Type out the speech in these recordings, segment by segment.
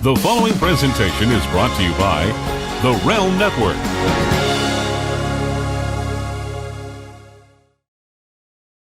The following presentation is brought to you by the Realm Network.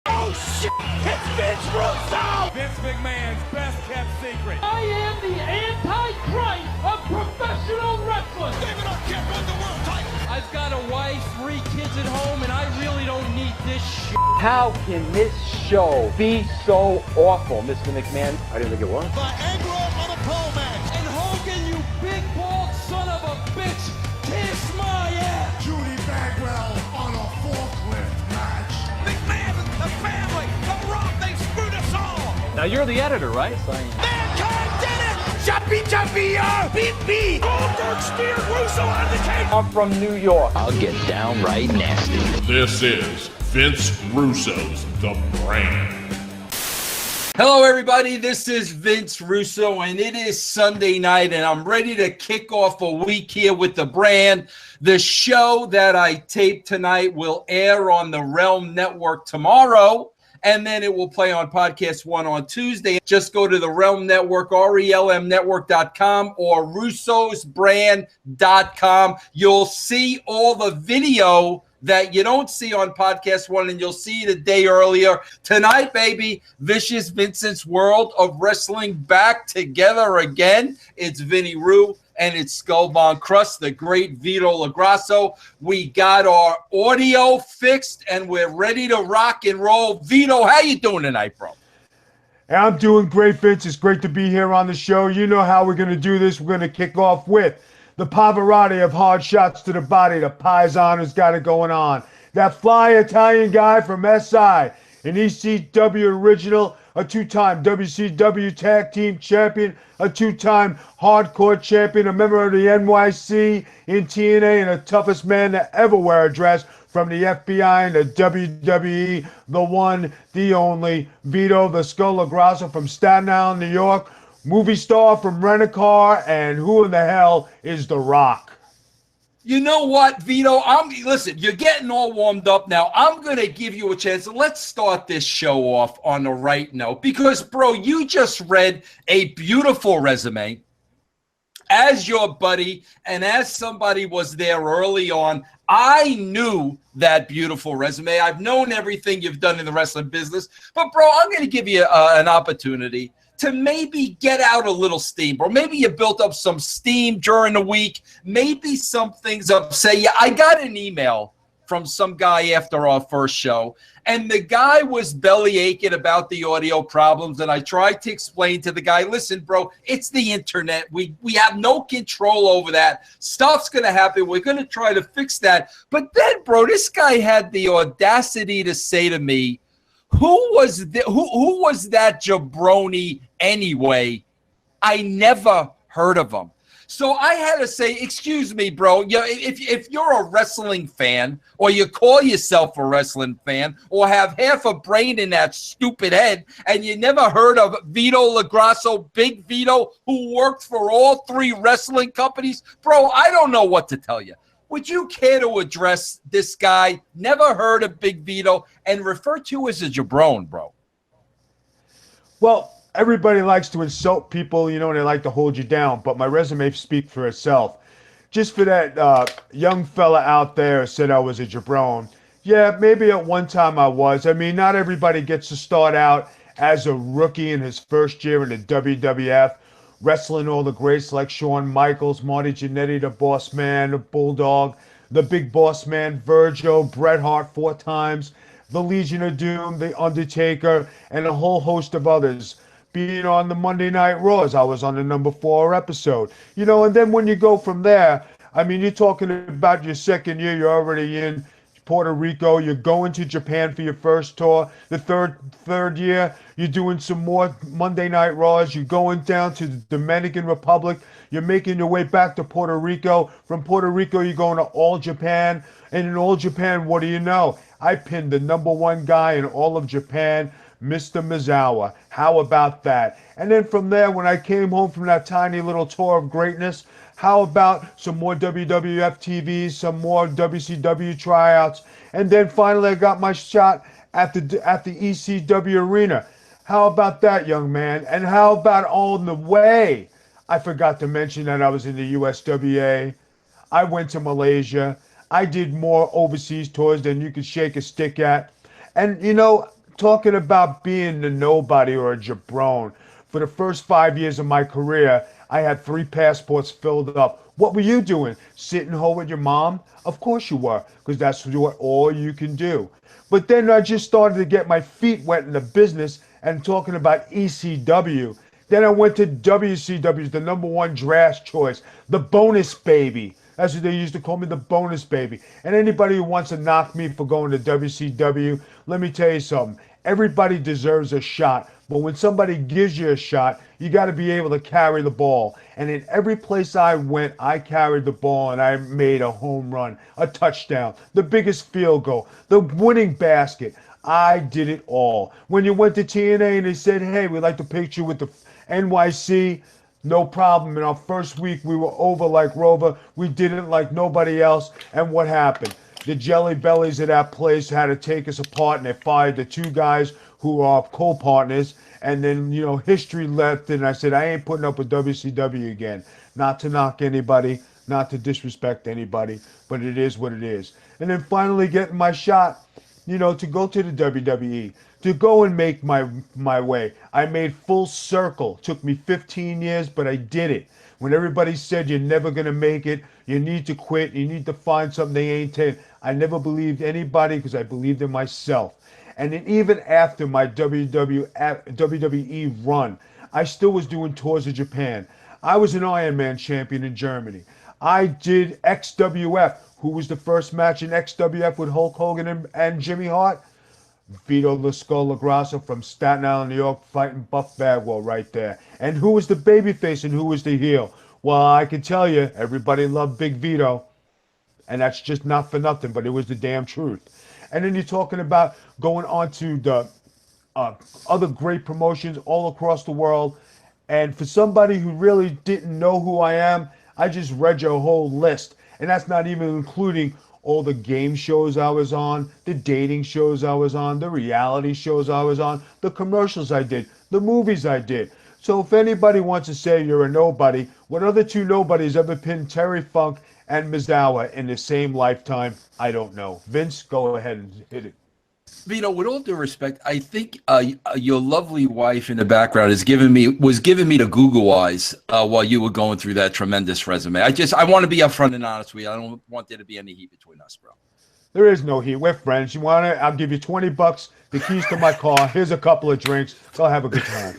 Oh shit! It's Vince Russo! Vince McMahon's best-kept secret. I am the Antichrist of professional wrestling. David Arquette won the world title. I've got a wife, 3 kids at home, and I really don't need this shit. How can this show be so awful, Mr. McMahon? I didn't think it was. Viagra on a pole match. And Hogan, you big bald son of a bitch, kiss my ass. Judy Bagwell on a forklift match. McMahon, the family, the Rock, they screwed us all. Now you're the editor, right? Mankind did it! Jumpy, beat me! Goldberg steered Russo out of the cage. I'm from New York. I'll get downright nasty. This is Vince Russo's The Brand. Hello, everybody. This is Vince Russo, and it is Sunday night, and I'm ready to kick off a week here with The Brand. The show that I taped tonight will air on the Realm Network tomorrow, and then it will play on Podcast One on Tuesday. Just go to the Realm Network, RELMnetwork.com or russosbrand.com. You'll see all the video that you don't see on Podcast One, and you'll see it a day earlier. Tonight, baby, Vicious Vincent's World of Wrestling back together again. It's Vinny Rue and it's Skull Von Crust, the great Vito LaGrasso. We got our audio fixed and we're ready to rock and roll. Vito, how you doing tonight, bro? Hey, I'm doing great, Vince. It's great to be here on the show. You know how we're going to do this. We're going to kick off with the Pavarotti of hard shots to the body, the Paisan who's got it going on. That fly Italian guy from SI, an ECW original, a 2-time WCW Tag Team Champion, a 2-time Hardcore Champion, a member of the NYC in TNA, and the toughest man to ever wear a dress from the FBI and the WWE, the one, the only, Vito the Skull LaGrasso from Staten Island, New York, movie star from Rent-A-Car, and who in the hell is The Rock? You know what, Vito? Listen, you're getting all warmed up now. I'm going to give you a chance. Let's start this show off on the right note because, bro, you just read a beautiful resume. As your buddy and as somebody was there early on, I knew that beautiful resume. I've known everything you've done in the wrestling business. But, bro, I'm going to give you an opportunity to maybe get out a little steam, bro. Maybe you built up some steam during the week. Maybe some things upset you. I got an email from some guy after our first show, and the guy was belly aching about the audio problems, and I tried to explain to the guy, listen, bro, it's the internet. We have no control over that. Stuff's going to happen. We're going to try to fix that. But then, bro, this guy had the audacity to say to me, who was that jabroni anyway? I never heard of him. So I had to say, excuse me, bro. If you're a wrestling fan, or you call yourself a wrestling fan, or have half a brain in that stupid head, and you never heard of Vito LaGrasso, Big Vito, who worked for all 3 wrestling companies, bro, I don't know what to tell you. Would you care to address this guy, never heard of Big Vito, and refer to as a jabron, bro? Well, everybody likes to insult people, you know, and they like to hold you down, but my resume speaks for itself. Just for that young fella out there who said I was a jabron, yeah, maybe at one time I was. I mean, not everybody gets to start out as a rookie in his first year in the WWF, wrestling all the greats like Shawn Michaels, Marty Jannetty, the Boss Man, the Bulldog, the Big Boss Man, Virgil, Bret Hart 4 times, the Legion of Doom, the Undertaker, and a whole host of others. Being on the Monday Night Raws, I was on the number 4 episode. You know, and then when you go from there, I mean, you're talking about your second year, you're already in Puerto Rico, you're going to Japan for your first tour. The third year, you're doing some more Monday Night Raws. You're going down to the Dominican Republic. You're making your way back to Puerto Rico. From Puerto Rico, you're going to All Japan. And in All Japan, what do you know? I pinned the number 1 guy in all of Japan, Mr. Mizawa. How about that? And then from there, when I came home from that tiny little tour of greatness, how about some more WWF TVs, some more WCW tryouts, and then finally I got my shot at the ECW arena. How about that, young man? And how about on the way I forgot to mention that I was in the USWA. I went to Malaysia. I did more overseas tours than you could shake a stick at. And, talking about being a nobody or a jabron, for the first 5 years of my career, I had 3 passports filled up. What were you doing? Sitting home with your mom? Of course you were, because that's what all you can do. But then I just started to get my feet wet in the business and talking about ECW. Then I went to WCW, the #1 draft choice, the bonus baby. That's what they used to call me, the bonus baby. And anybody who wants to knock me for going to WCW, let me tell you something. Everybody deserves a shot. But when somebody gives you a shot, you got to be able to carry the ball. And in every place I went, I carried the ball and I made a home run, a touchdown, the biggest field goal, the winning basket. I did it all. When you went to TNA and they said, hey, we'd like to picture with the NYC, no problem. In our first week, we were over like Rover. We did it like nobody else. And what happened? The jelly bellies of that place had to take us apart, and they fired the 2 guys who are co-partners. And then, history left, and I said, I ain't putting up with WCW again. Not to knock anybody, not to disrespect anybody, but it is what it is. And then finally getting my shot, to go to the WWE, to go and make my way. I made full circle. Took me 15 years, but I did it. When everybody said you're never going to make it, you need to quit, you need to find something they ain't taking, I never believed anybody because I believed in myself. And then even after my WWE run, I still was doing tours of Japan. I was an Iron Man champion in Germany. I did XWF. Who was the first match in XWF with Hulk Hogan and Jimmy Hart? Vito La Skull LaGrasso from Staten Island, New York, fighting Buff Bagwell right there. And who was the babyface and who was the heel? Well, I can tell you, everybody loved Big Vito. And that's just not for nothing, but it was the damn truth. And then you're talking about going on to the other great promotions all across the world. And for somebody who really didn't know who I am, I just read your whole list. And that's not even including all the game shows I was on, the dating shows I was on, the reality shows I was on, the commercials I did, the movies I did. So if anybody wants to say you're a nobody, what other 2 nobodies ever pinned Terry Funk and Mizawa in the same lifetime? I don't know. Vince, go ahead and hit it. Vito, with all due respect, I think your lovely wife in the background was giving me the Google eyes while you were going through that tremendous resume. I want to be upfront and honest with you. I don't want there to be any heat between us, bro. There is no heat. We're friends. You want it? I'll give you $20, the keys to my car. Here's a couple of drinks. Go have a good time.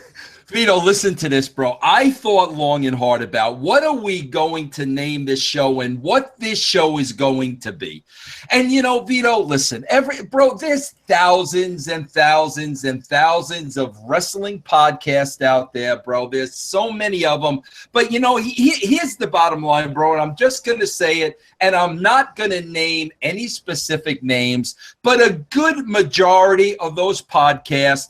Vito, listen to this, bro. I thought long and hard about what are we going to name this show and what this show is going to be. And, Vito, listen, there's thousands and thousands and thousands of wrestling podcasts out there, bro. There's so many of them. But, here's the bottom line, bro, and I'm just going to say it, and I'm not going to name any specific names, but a good majority of those podcasts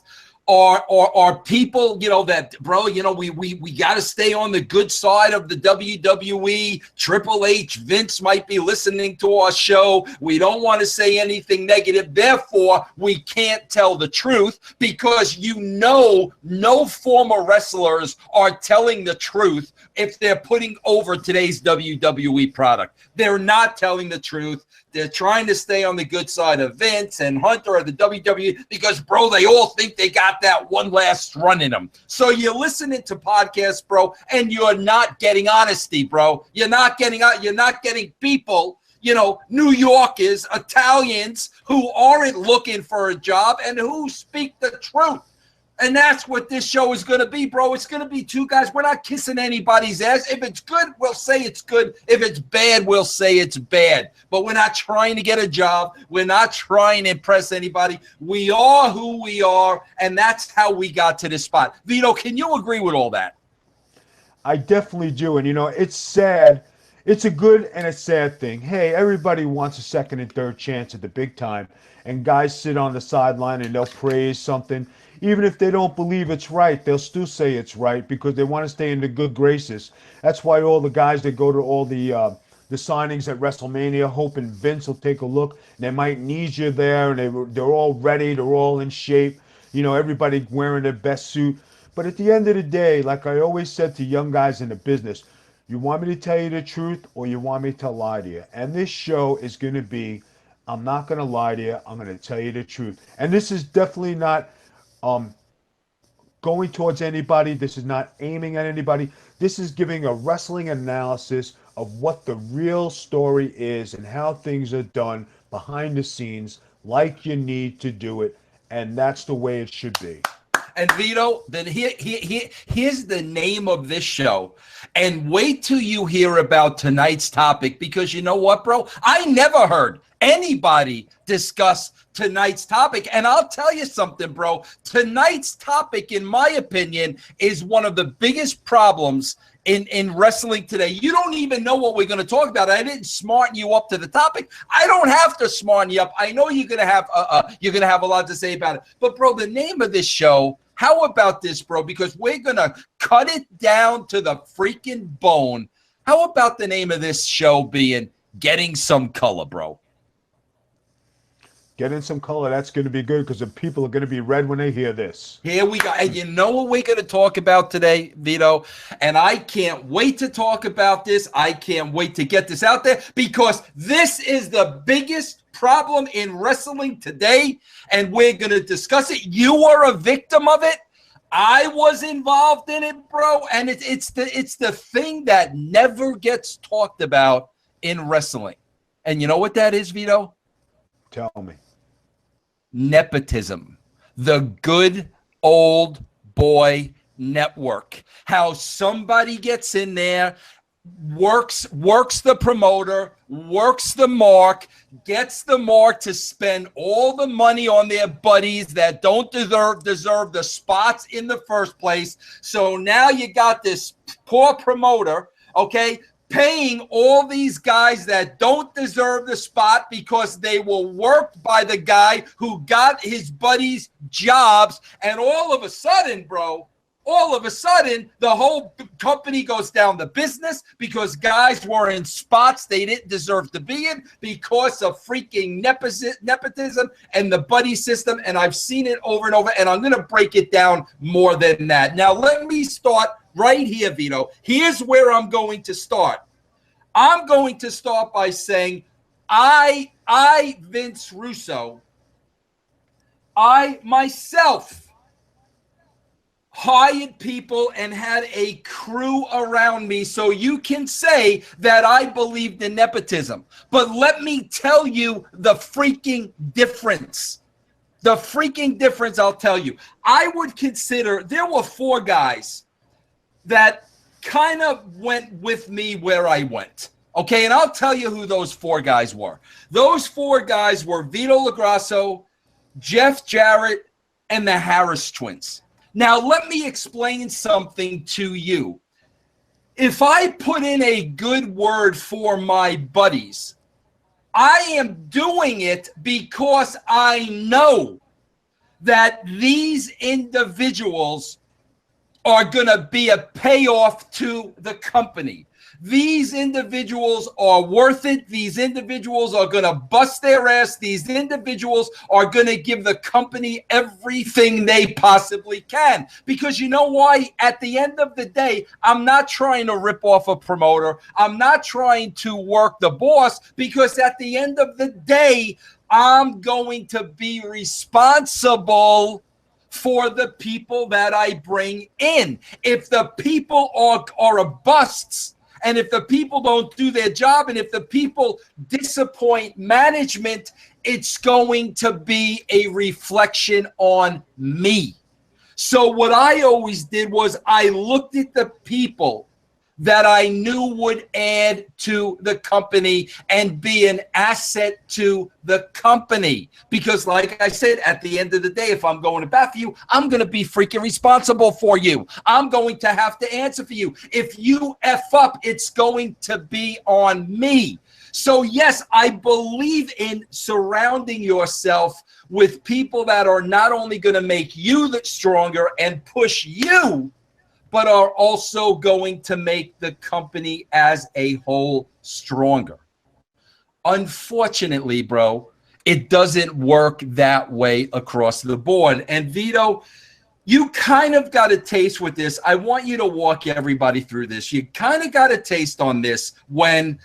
are people, that, bro, we got to stay on the good side of the WWE. Triple H, Vince might be listening to our show. We don't want to say anything negative. Therefore, we can't tell the truth because no former wrestlers are telling the truth if they're putting over today's WWE product. They're not telling the truth. They're trying to stay on the good side of Vince and Hunter or the WWE because, bro, they all think they got that one last run in them. So you're listening to podcasts, bro, and you're not getting honesty, bro. You're not getting people, New Yorkers, Italians who aren't looking for a job and who speak the truth. And that's what this show is going to be, bro. It's going to be 2 guys. We're not kissing anybody's ass. If it's good, we'll say it's good. If it's bad, we'll say it's bad. But we're not trying to get a job. We're not trying to impress anybody. We are who we are, and that's how we got to this spot. Vito, can you agree with all that? I definitely do. And, it's sad. It's a good and a sad thing. Hey, everybody wants a second and third chance at the big time. And guys sit on the sideline and they'll praise something. Even if they don't believe it's right, they'll still say it's right because they want to stay in the good graces. That's why all the guys that go to all the signings at WrestleMania, hoping Vince will take a look. And they might need you there, and they're all ready. They're all in shape. Everybody wearing their best suit. But at the end of the day, like I always said to young guys in the business, you want me to tell you the truth or you want me to lie to you? And this show is going to be, I'm not going to lie to you. I'm going to tell you the truth. And this is definitely not going towards anybody. This is not aiming at anybody. This is giving a wrestling analysis of what the real story is and how things are done behind the scenes like you need to do it. And that's the way it should be. And Vito, then here's the name of this show. And wait till you hear about tonight's topic, because you know what, bro? I never heard anybody discuss tonight's topic. And I'll tell you something, bro. Tonight's topic, in my opinion, is one of the biggest problems in wrestling today. You don't even know what we're going to talk about. I didn't smarten you up to the topic. I don't have to smarten you up. I know you're going to have a lot to say about it. But bro, the name of this show, how about this, bro? Because we're going to cut it down to the freaking bone. How about the name of this show being Getting Some Color, bro? Get in some color. That's going to be good because the people are going to be red when they hear this. Here we go. And you know what we're going to talk about today, Vito? And I can't wait to talk about this. I can't wait to get this out there, because this is the biggest problem in wrestling today. And we're going to discuss it. You were a victim of it. I was involved in it, bro. And it's the thing that never gets talked about in wrestling. And you know what that is, Vito? Tell me. Nepotism, the good old boy network. How somebody gets in there, works the promoter, works the mark, gets the mark to spend all the money on their buddies that don't deserve the spots in the first place. So now you got this poor promoter, okay, paying all these guys that don't deserve the spot because they were worked by the guy who got his buddies jobs. And all of a sudden, bro, the whole company goes down the business because guys were in spots they didn't deserve to be in because of freaking nepotism and the buddy system. And I've seen it over and over, and I'm going to break it down more than that. Now, let me start right here, Vito. Here's where I'm going to start. I'm going to start by saying I, Vince Russo, I myself hired people and had a crew around me, so you can say that I believed in nepotism. But let me tell you the freaking difference. The freaking difference, I'll tell you. I would consider there were 4 guys that kind of went with me where I went. Okay, and I'll tell you who those 4 guys were. Those 4 guys were Vito LaGrasso, Jeff Jarrett, and the Harris twins. Now, let me explain something to you. If I put in a good word for my buddies, I am doing it because I know that these individuals are going to be a payoff to the company. These individuals are worth it. These individuals are going to bust their ass. These individuals are going to give the company everything they possibly can. Because you know why? At the end of the day, I'm not trying to rip off a promoter. I'm not trying to work the boss, because at the end of the day, I'm going to be responsible for the people that I bring in. If the people are busts, and if the people don't do their job, and if the people disappoint management, it's going to be a reflection on me. So what I always did was I looked at the people that I knew would add to the company and be an asset to the company. Because like I said, at the end of the day, if I'm going to bat for you, I'm going to be freaking responsible for you. I'm going to have to answer for you. If you F up, it's going to be on me. So yes, I believe in surrounding yourself with people that are not only going to make you look stronger and push you, but are also going to make the company as a whole stronger. Unfortunately, bro, it doesn't work that way across the board. And Vito, you kind of got a taste with this. I want you to walk everybody through this. You kind of got a taste on this when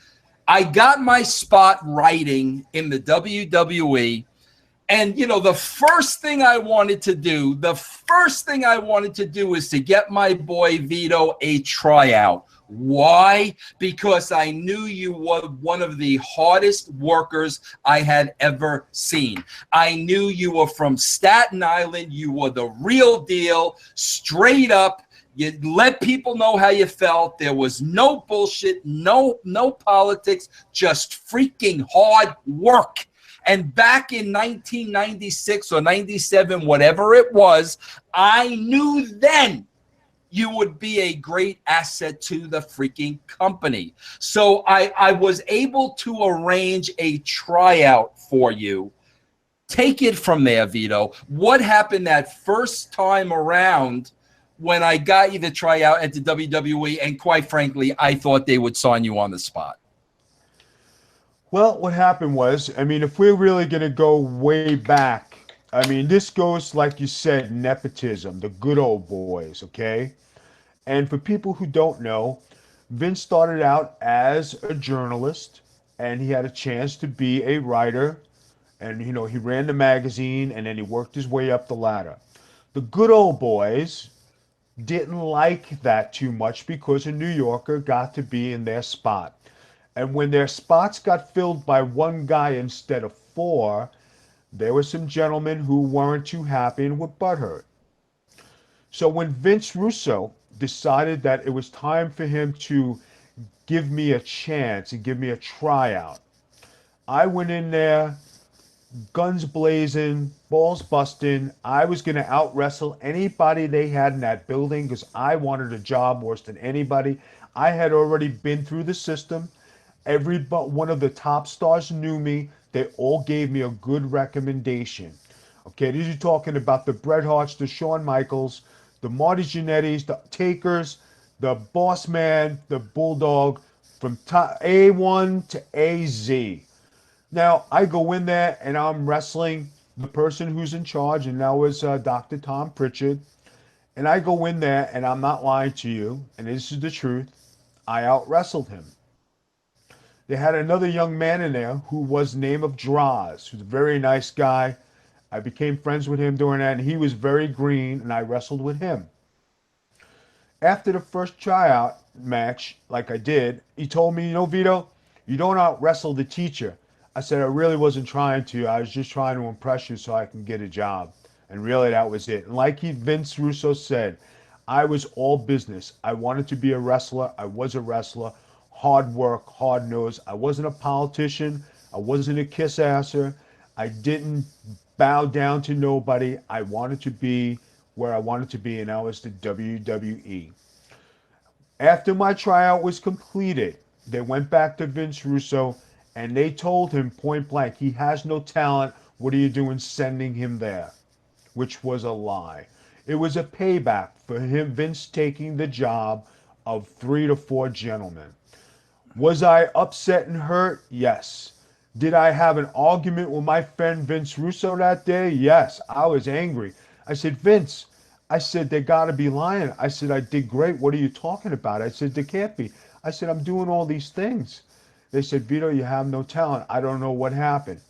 I got my spot writing in the WWE. And, the first thing I wanted to do is to get my boy Vito a tryout. Why? Because I knew you were one of the hardest workers I had ever seen. I knew you were from Staten Island. You were the real deal, straight up. You let people know how you felt. There was no bullshit, no politics, just freaking hard work. And back in 1996 or 97, whatever it was, I knew then you would be a great asset to the freaking company. So I was able to arrange a tryout for you. Take it from there, Vito. What happened that first time around when I got you to try out at the WWE? And quite frankly, I thought they would sign you on the spot. Well, what happened was, if we're really going to go way back, this goes, like you said, nepotism, the good old boys, okay? And for people who don't know, Vince started out as a journalist, and he had a chance to be a writer, and, he ran the magazine, and then he worked his way up the ladder. The good old boys didn't like that too much because a New Yorker got to be in their spot. And when their spots got filled by one guy instead of four, there were some gentlemen who weren't too happy and were butthurt. So when Vince Russo decided that it was time for him to give me a chance and give me a tryout, I went in there, guns blazing, balls busting. I was going to out wrestle anybody they had in that building because I wanted a job worse than anybody. I had already been through the system. Every but one of the top stars knew me. They all gave me a good recommendation. Okay, these are talking about the Bret Harts, the Shawn Michaels, the Marty Jannettis, the Takers, the Boss Man, the Bulldog, from A1 to AZ. Now, I go in there and I'm wrestling the person who's in charge, and that was Dr. Tom Pritchard. And I go in there, and I'm not lying to you, and this is the truth, I out wrestled him. They had another young man in there who was the name of Droz, who's a very nice guy. I became friends with him during that, and he was very green, and I wrestled with him. After the first tryout match, like I did, he told me, Vito, you don't out wrestle the teacher. I said, I really wasn't trying to. I was just trying to impress you so I can get a job. And really, that was it. And like Vince Russo said, I was all business. I wanted to be a wrestler. I was a wrestler. Hard work, hard nose. I wasn't a politician. I wasn't a kiss-asser. I didn't bow down to nobody. I wanted to be where I wanted to be, and that was the WWE. After my tryout was completed, they went back to Vince Russo, and they told him point blank, he has no talent. What are you doing sending him there? Which was a lie. It was a payback for him, Vince taking the job of 3 to 4 gentlemen. Was I upset and hurt? Yes. Did I have an argument with my friend Vince Russo that day? Yes. I was angry. I said, Vince, I said, they got to be lying. I said, I did great. What are you talking about? I said, they can't be. I said, I'm doing all these things. They said, Vito, you have no talent. I don't know what happened.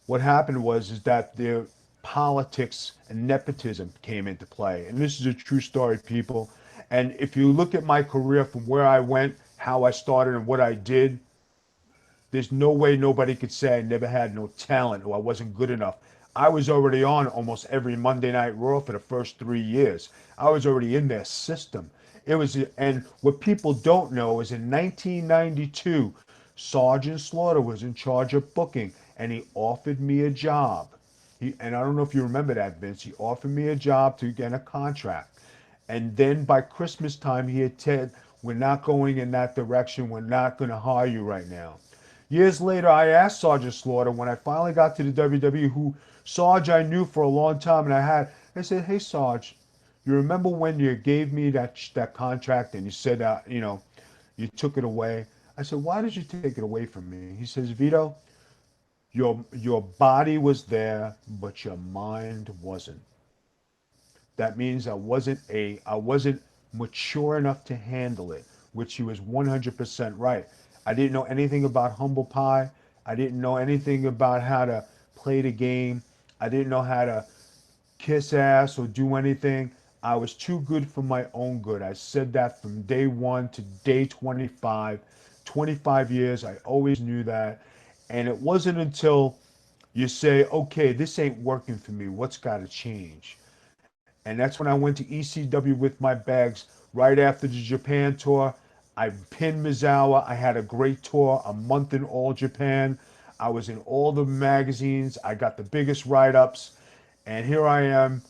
What happened is that the politics and nepotism came into play. And this is a true story, people. And if you look at my career from where I went, how I started and what I did, there's no way nobody could say I never had no talent or I wasn't good enough. I was already on almost every Monday Night Raw for the first 3 years. I was already in their system. And what people don't know is in 1992, Sergeant Slaughter was in charge of booking, and he offered me a job. And I don't know if you remember that, Vince. He offered me a job to get a contract. And then by Christmas time, he had said, we're not going in that direction. We're not going to hire you right now. Years later, I asked Sergeant Slaughter, when I finally got to the WWE, who Sarge I knew for a long time, and I said, hey, Sarge, you remember when you gave me that contract and you said, you took it away? I said, why did you take it away from me? He says, Vito, your body was there, but your mind wasn't. That means I wasn't mature enough to handle it, which he was 100% right. I didn't know anything about humble pie. I didn't know anything about how to play the game. I didn't know how to kiss ass or do anything. I was too good for my own good. I said that from day one to day 25. 25 years, I always knew that. And it wasn't until you say, okay, this ain't working for me. What's got to change? And that's when I went to ECW with my bags right after the Japan tour. I pinned Misawa. I had a great tour, a month in all Japan. I was in all the magazines. I got the biggest write-ups. And here I am,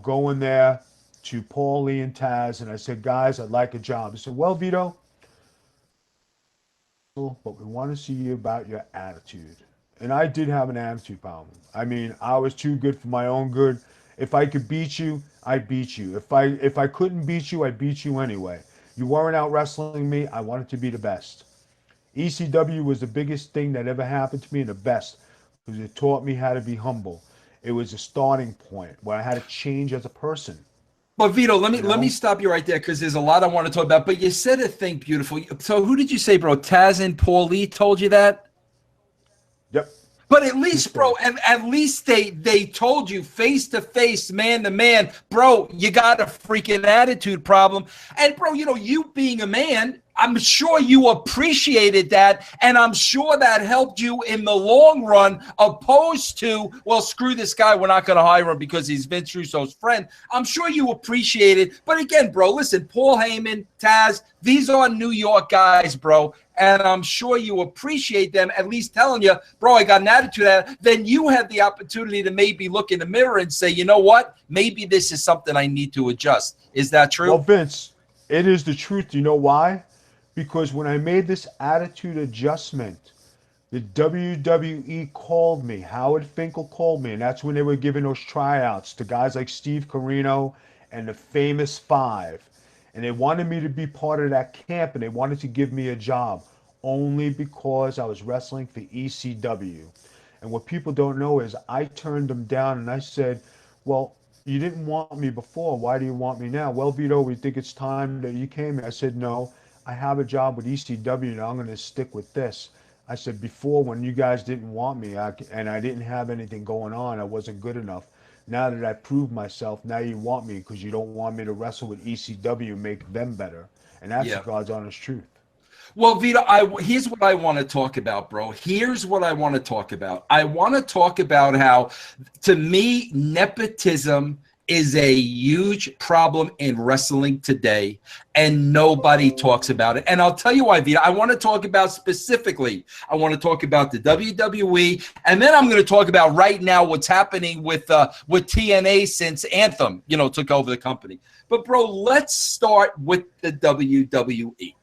going there to Paul Lee and Taz. And I said, guys, I'd like a job. They said, well, Vito, but we want to see you about your attitude. And I did have an attitude problem. I mean, I was too good for my own good. If I could beat you, I beat you. If I couldn't beat you, I beat you anyway. You weren't out wrestling me. I wanted to be the best. ECW was the biggest thing that ever happened to me, and the best, because it taught me how to be humble. It was a starting point where I had to change as a person. But Vito, let me stop you right there, because there's a lot I want to talk about. But you said a thing beautiful. So who did you say, bro? Taz and Paul Lee told you that? Yep. But at least, bro, at least they told you face to face, man to man, bro, you got a freaking attitude problem. And bro, you being a man, I'm sure you appreciated that, and I'm sure that helped you in the long run, opposed to, well, screw this guy, we're not going to hire him because he's Vince Russo's friend. I'm sure you appreciate it. But again, bro, listen, Paul Heyman, Taz, these are New York guys, bro, and I'm sure you appreciate them at least telling you, bro, I got an attitude at it. Then you have the opportunity to maybe look in the mirror and say, you know what, maybe this is something I need to adjust. Is that true? Well, Vince, it is the truth. You know why? Because when I made this attitude adjustment, the WWE called me. Howard Finkel called me, and that's when they were giving those tryouts to guys like Steve Corino and the Famous Five. And they wanted me to be part of that camp, and they wanted to give me a job only because I was wrestling for ECW. And what people don't know is I turned them down, and I said, well, you didn't want me before. Why do you want me now? Well, Vito, we think it's time that you came. I said, no. I have a job with ECW, and I'm going to stick with this. I said, before, when you guys didn't want me and I didn't have anything going on, I wasn't good enough. Now that I proved myself, now you want me because you don't want me to wrestle with ECW and make them better. And that's God's honest truth. Well, Vito, here's what I want to talk about, bro. Here's what I want to talk about. I want to talk about how, to me, nepotism is a huge problem in wrestling today, and nobody talks about it. And I'll tell you why, Vito. I want to talk about specifically, I want to talk about the WWE, and then I'm going to talk about right now what's happening with TNA since Anthem, took over the company. But, bro, let's start with the WWE.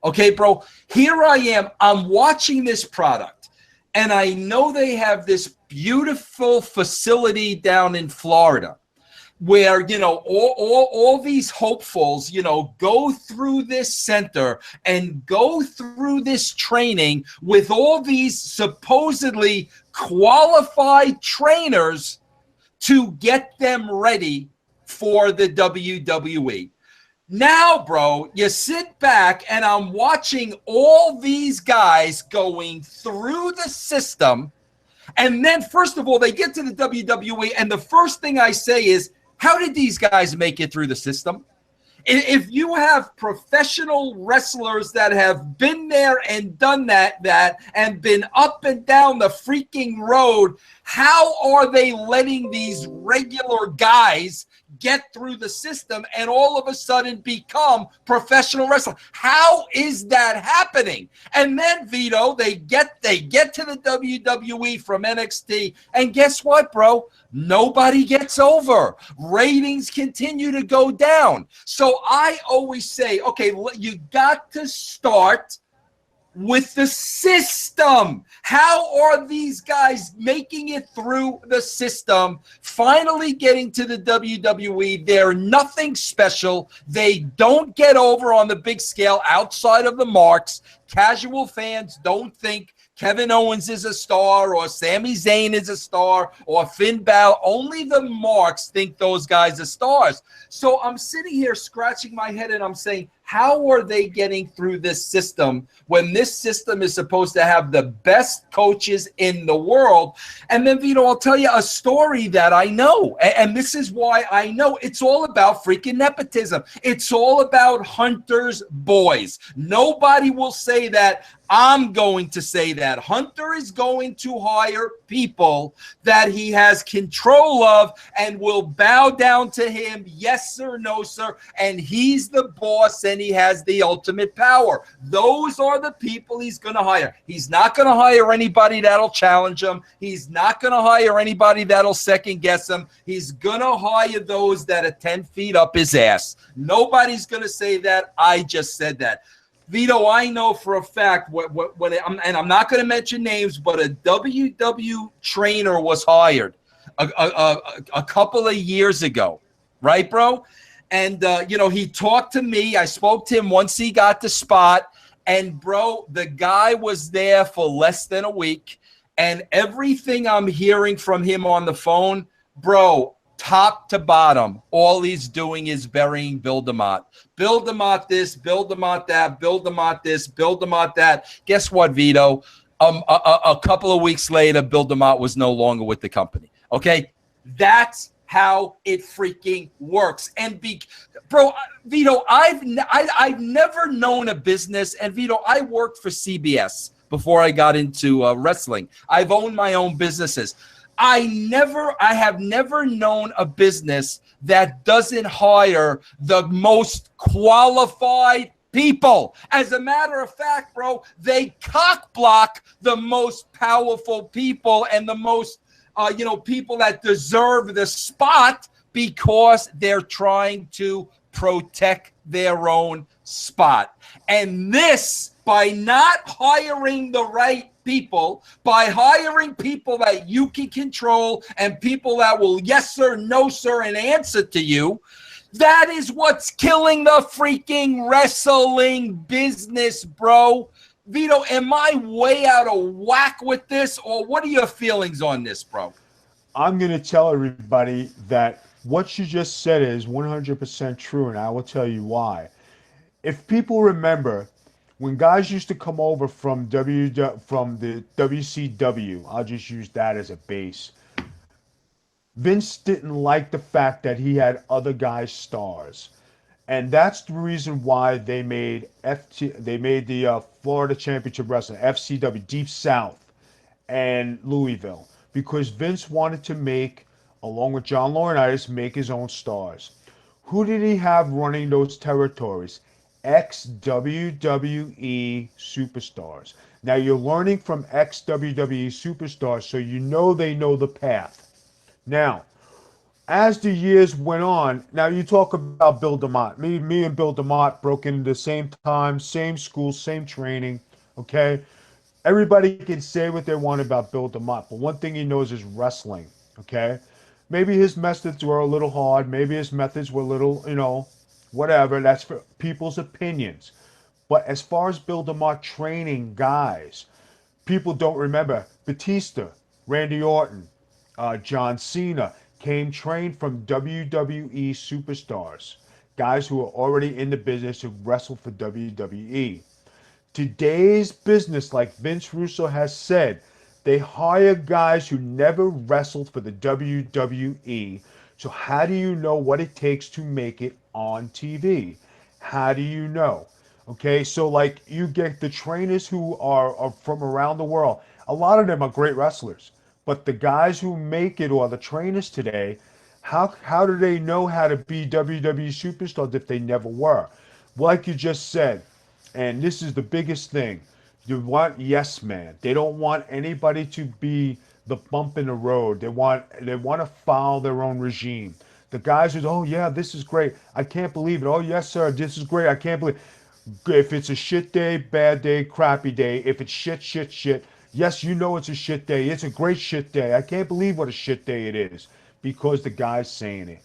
Okay, bro, here I am. I'm watching this product, and I know they have this beautiful facility down in Florida, where, all these hopefuls, go through this center and go through this training with all these supposedly qualified trainers to get them ready for the WWE. Now, bro, you sit back and I'm watching all these guys going through the system. And then, first of all, they get to the WWE, and the first thing I say is, how did these guys make it through the system? If you have professional wrestlers that have been there and done that and been up and down the freaking road, how are they letting these regular guys get through the system and all of a sudden become professional wrestlers? How is that happening? And then, Vito, they get to the WWE from NXT, and guess what, bro? Nobody gets over. Ratings continue to go down. So I always say, okay, you got to start with the system. How are these guys making it through the system, finally getting to the WWE? They're nothing special. They don't get over on the big scale outside of the marks. Casual fans don't think Kevin Owens is a star or Sami Zayn is a star or Finn Balor. Only the marks think those guys are stars. So I'm sitting here scratching my head and I'm saying, how are they getting through this system when this system is supposed to have the best coaches in the world? And then, Vito, I'll tell you a story that I know. And this is why I know it's all about freaking nepotism. It's all about Hunter's boys. Nobody will say that. I'm going to say that. Hunter is going to hire people that he has control of and will bow down to him, yes sir, no sir, and he's the boss and he has the ultimate power. Those are the people he's going to hire. He's not going to hire anybody that'll challenge him. He's not going to hire anybody that'll second guess him. He's going to hire those that are 10 feet up his ass. Nobody's going to say that. I just said that. Vito, I know for a fact, and I'm not going to mention names, but a WW trainer was hired a couple of years ago, right, bro? And, he talked to me. I spoke to him once he got the spot. And, bro, the guy was there for less than a week. And everything I'm hearing from him on the phone, bro, top to bottom, all he's doing is burying Bill DeMott. Bill DeMott this, Bill DeMott that, Bill DeMott this, Bill DeMott that. Guess what, Vito? A couple of weeks later, Bill DeMott was no longer with the company. Okay? That's how it freaking works. And bro, Vito, I've never known a business, and Vito, I worked for CBS before I got into wrestling. I've owned my own businesses. I have never known a business that doesn't hire the most qualified people. As a matter of fact, bro, they cock block the most powerful people and the most, people that deserve the spot because they're trying to protect their own spot. And this, by not hiring the right people, by hiring people that you can control and people that will yes sir, no sir, and answer to you, that is what's killing the freaking wrestling business, bro. Vito, am I way out of whack with this, or what are your feelings on this, bro? I'm going to tell everybody that what you just said is 100% true, and I will tell you why. If people remember, when guys used to come over from the WCW, I'll just use that as a base. Vince didn't like the fact that he had other guys stars, and that's the reason why they made the Florida Championship Wrestling, FCW, Deep South, and Louisville, because Vince wanted to make, along with John Laurinaitis, make his own stars. Who did he have running those territories? Ex-WWE superstars. Now you're learning from ex-WWE superstars, so you know they know the path. Now, as the years went on, now you talk about Bill DeMott. Me and Bill DeMott broke into the same time, same school, same training, okay? Everybody can say what they want about Bill DeMott, but one thing he knows is wrestling, okay? Maybe his methods were a little hard. Maybe his methods were a little, whatever. That's for people's opinions. But as far as Bill DeMott training guys, people don't remember Batista, Randy Orton, John Cena came trained from WWE superstars, guys who were already in the business who wrestled for WWE. Today's business, like Vince Russo has said, they hire guys who never wrestled for the WWE. So how do you know what it takes to make it on TV? How do you know? Okay, so like you get the trainers who are from around the world. A lot of them are great wrestlers. But the guys who make it, or the trainers today, how do they know how to be WWE superstars if they never were? Like you just said, and this is the biggest thing, you want yes man. They don't want anybody to be the bump in the road. They want to follow their own regime. The guys who, oh yeah, this is great. I can't believe it. Oh yes, sir, this is great. I can't believe it. If it's a shit day, bad day, crappy day, if it's shit, yes, you know it's a shit day. It's a great shit day. I can't believe what a shit day it is because the guy's saying it.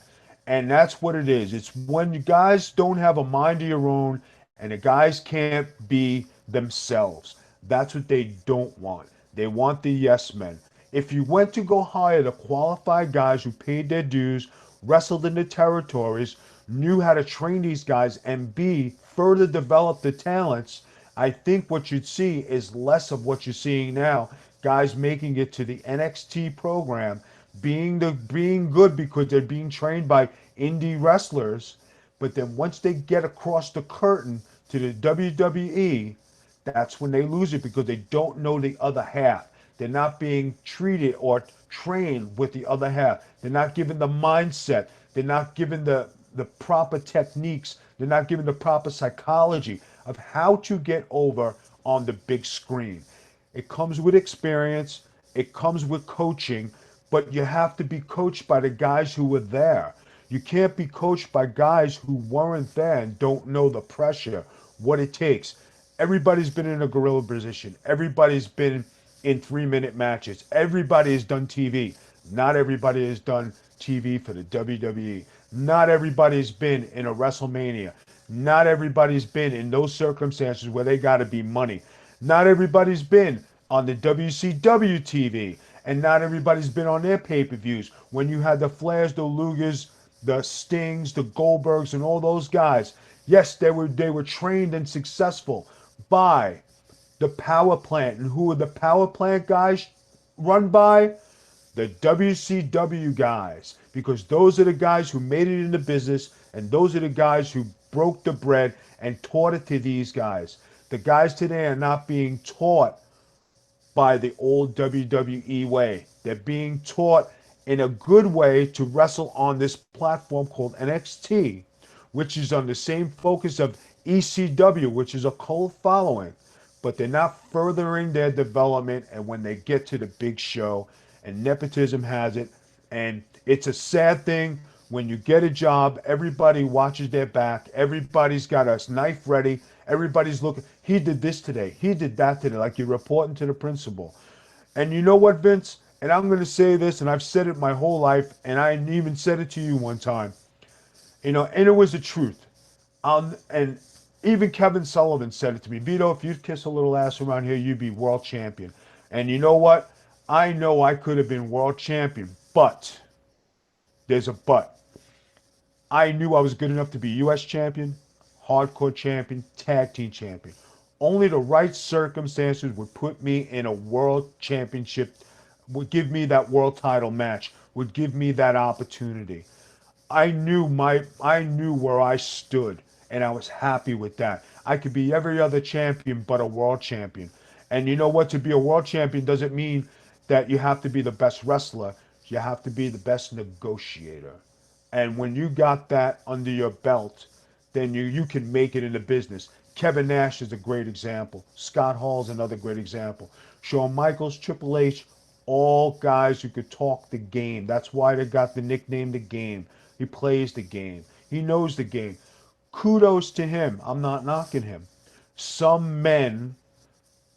And that's what it is. It's when you guys don't have a mind of your own and the guys can't be themselves. That's what they don't want. They want the yes men. If you went to go hire the qualified guys who paid their dues, wrestled in the territories, knew how to train these guys, and B, further develop the talents, I think what you'd see is less of what you're seeing now. Guys making it to the NXT program, being good because they're being trained by indie wrestlers, but then once they get across the curtain to the WWE, that's when they lose it because they don't know the other half. They're not being treated or trained with the other half. They're not given the mindset. They're not given the proper techniques. They're not given the proper psychology of how to get over on the big screen. It comes with experience. It comes with coaching, but you have to be coached by the guys who were there. You can't be coached by guys who weren't there and don't know the pressure, what it takes. Everybody's been in a gorilla position. Everybody's been in 3-minute matches. Everybody has done TV. Not everybody has done TV for the WWE. Not everybody's been in a WrestleMania. Not everybody's been in those circumstances where they got to be money. Not everybody's been on the WCW TV. And not everybody's been on their pay-per-views. When you had the Flairs, the Lugers, the Stings, the Goldbergs, and all those guys. Yes, they were trained and successful by the power plant. And who were the power plant guys run by? The WCW guys. Because those are the guys who made it in the business, and those are the guys who broke the bread and taught it to these guys. The guys today are not being taught by the old WWE way. They're being taught in a good way to wrestle on this platform called NXT, which is on the same focus of ECW, which is a cult following, but they're not furthering their development. And when they get to the big show, and Nepotism has it, and it's a sad thing when you get a job, everybody watches their back, everybody's got a knife ready, everybody's looking, he did this today, he did that today, like you're reporting to the principal. And you know what, Vince? And I'm going to say this, and I've said it my whole life, and I even said it to you one time. You know, and it was the truth. And even Kevin Sullivan said it to me. Vito, if you'd kiss a little ass around here, you'd be world champion. And you know what? I know I could have been world champion, but there's a but. I knew I was good enough to be U.S. champion, hardcore champion, tag team champion. Only the right circumstances would put me in a world championship, would give me that world title match, would give me that opportunity. I knew where I stood, and I was happy with that. I could be every other champion but a world champion. And you know what? To be a world champion doesn't mean that you have to be the best wrestler. You have to be the best negotiator. And when you got that under your belt, then you can make it in the business. Kevin Nash is a great example. Scott Hall is another great example. Shawn Michaels, Triple H, all guys who could talk the game. That's why they got the nickname The Game. He plays the game. He knows the game. Kudos to him. I'm not knocking him. Some men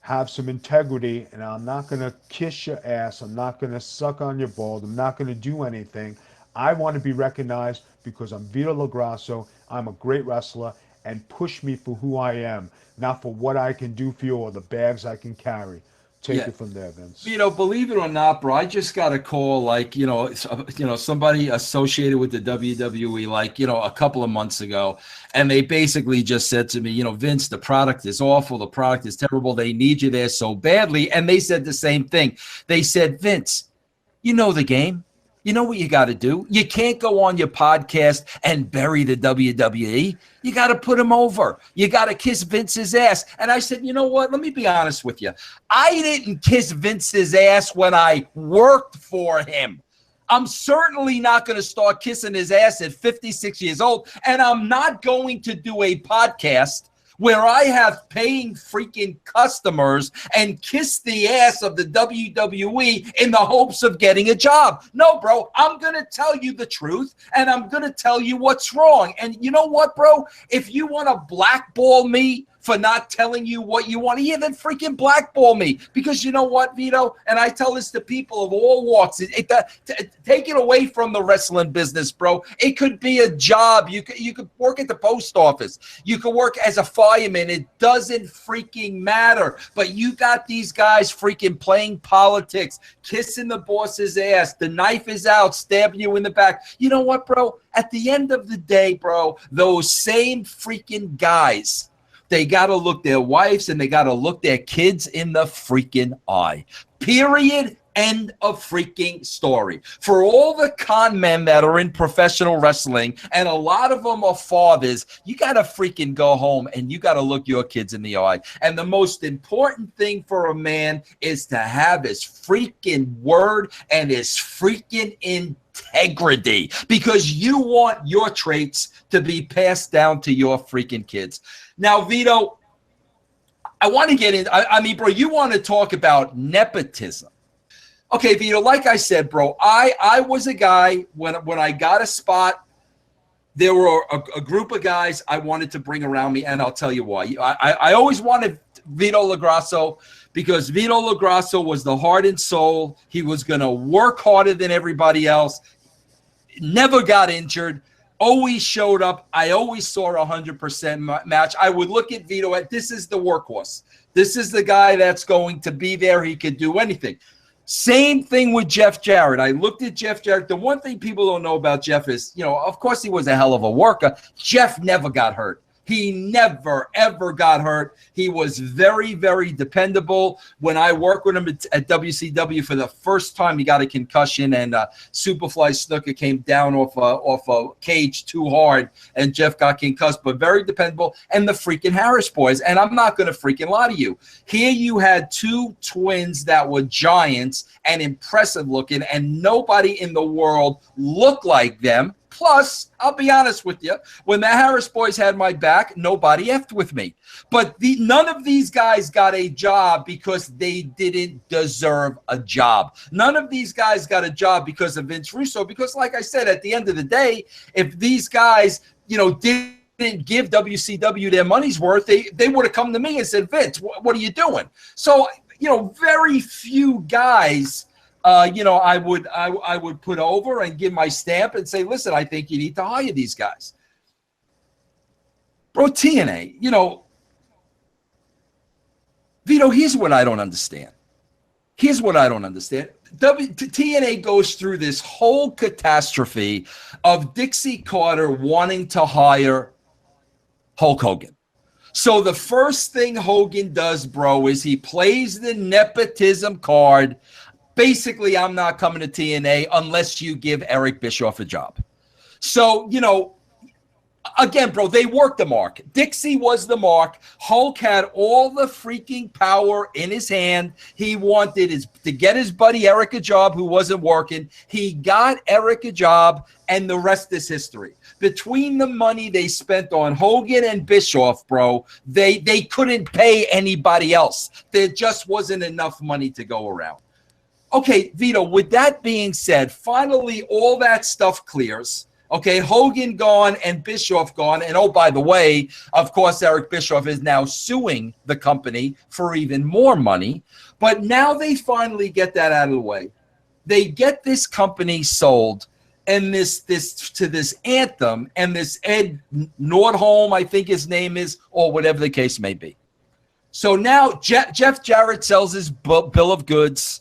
have some integrity, and I'm not going to kiss your ass. I'm not going to suck on your balls. I'm not going to do anything. I want to be recognized because I'm Vito LaGrasso. I'm a great wrestler, and push me for who I am, not for what I can do for you or the bags I can carry. Take it from there, Vince. You know, believe it or not, bro, I just got a call, like, somebody associated with the WWE, like, a couple of months ago. And they basically just said to me, Vince, the product is awful. The product is terrible. They need you there so badly. And they said the same thing. They said, Vince, you know the game. You know what you got to do? You can't go on your podcast and bury the WWE. You got to put him over. You got to kiss Vince's ass. And I said, you know what? Let me be honest with you. I didn't kiss Vince's ass when I worked for him. I'm certainly not going to start kissing his ass at 56 years old. And I'm not going to do a podcast where I have paying freaking customers and kiss the ass of the WWE in the hopes of getting a job. No, bro, I'm going to tell you the truth, and I'm going to tell you what's wrong. And you know what, bro? If you want to blackball me for not telling you what you want to hear, then freaking blackball me. Because you know what, Vito? And I tell this to people of all walks. Take it away from the wrestling business, bro. It could be a job. You could work at the post office. You could work as a fireman. It doesn't freaking matter. But you got these guys freaking playing politics, kissing the boss's ass. The knife is out, stabbing you in the back. You know what, bro? At the end of the day, bro, those same freaking guys, they got to look their wives and they got to look their kids in the freaking eye. Period. End of freaking story. For all the con men that are in professional wrestling, and a lot of them are fathers, you got to freaking go home and you got to look your kids in the eye. And the most important thing for a man is to have his freaking word and his freaking integrity, because you want your traits to be passed down to your freaking kids. Now, Vito, I want to get in. I mean, bro, you want to talk about nepotism. Okay, Vito, like I said, bro, I was a guy, when I got a spot, there were a group of guys I wanted to bring around me, and I'll tell you why. I always wanted Vito LaGrasso, because Vito LaGrasso was the heart and soul. He was going to work harder than everybody else, never got injured, always showed up. I always saw a 100% match. I would look at Vito at, this is the workhorse. This is the guy that's going to be there. He could do anything. Same thing with Jeff Jarrett. I looked at Jeff Jarrett. The one thing people don't know about Jeff is, you know, of course he was a hell of a worker. Jeff never got hurt. He never, ever got hurt. He was very, very dependable. When I worked with him at WCW for the first time, he got a concussion, and Superfly Snooker came down off a cage too hard, and Jeff got concussed, but very dependable. And the freaking Harris boys. And I'm not going to freaking lie to you. Here you had two twins that were giants and impressive looking, and nobody in the world looked like them. Plus, I'll be honest with you, when the Harris boys had my back, nobody effed with me. But none of these guys got a job because they didn't deserve a job. None of these guys got a job because of Vince Russo, because like I said, at the end of the day, if these guys, you know, didn't give WCW their money's worth, they would have come to me and said, Vince, what are you doing? So, you know, very few guys you know, I would put over and give my stamp and say, listen, I think you need to hire these guys. Bro, TNA, you know, Vito, here's what I don't understand. TNA goes through this whole catastrophe of Dixie Carter wanting to hire Hulk Hogan. So the first thing Hogan does, bro, is he plays the nepotism card. Basically, I'm not coming to TNA unless you give Eric Bischoff a job. So, you know, again, bro, they worked the mark. Dixie was the mark. Hulk had all the freaking power in his hand. He wanted to get his buddy Eric a job who wasn't working. He got Eric a job, and the rest is history. Between the money they spent on Hogan and Bischoff, bro, they couldn't pay anybody else. There just wasn't enough money to go around. Okay, Vito, with that being said, finally all that stuff clears. Okay, Hogan gone and Bischoff gone. And oh, by the way, of course, Eric Bischoff is now suing the company for even more money. But now they finally get that out of the way. They get this company sold, and this Anthem and this Ed Nordholm, I think his name is, or whatever the case may be. So now Jeff Jarrett sells his bill of goods.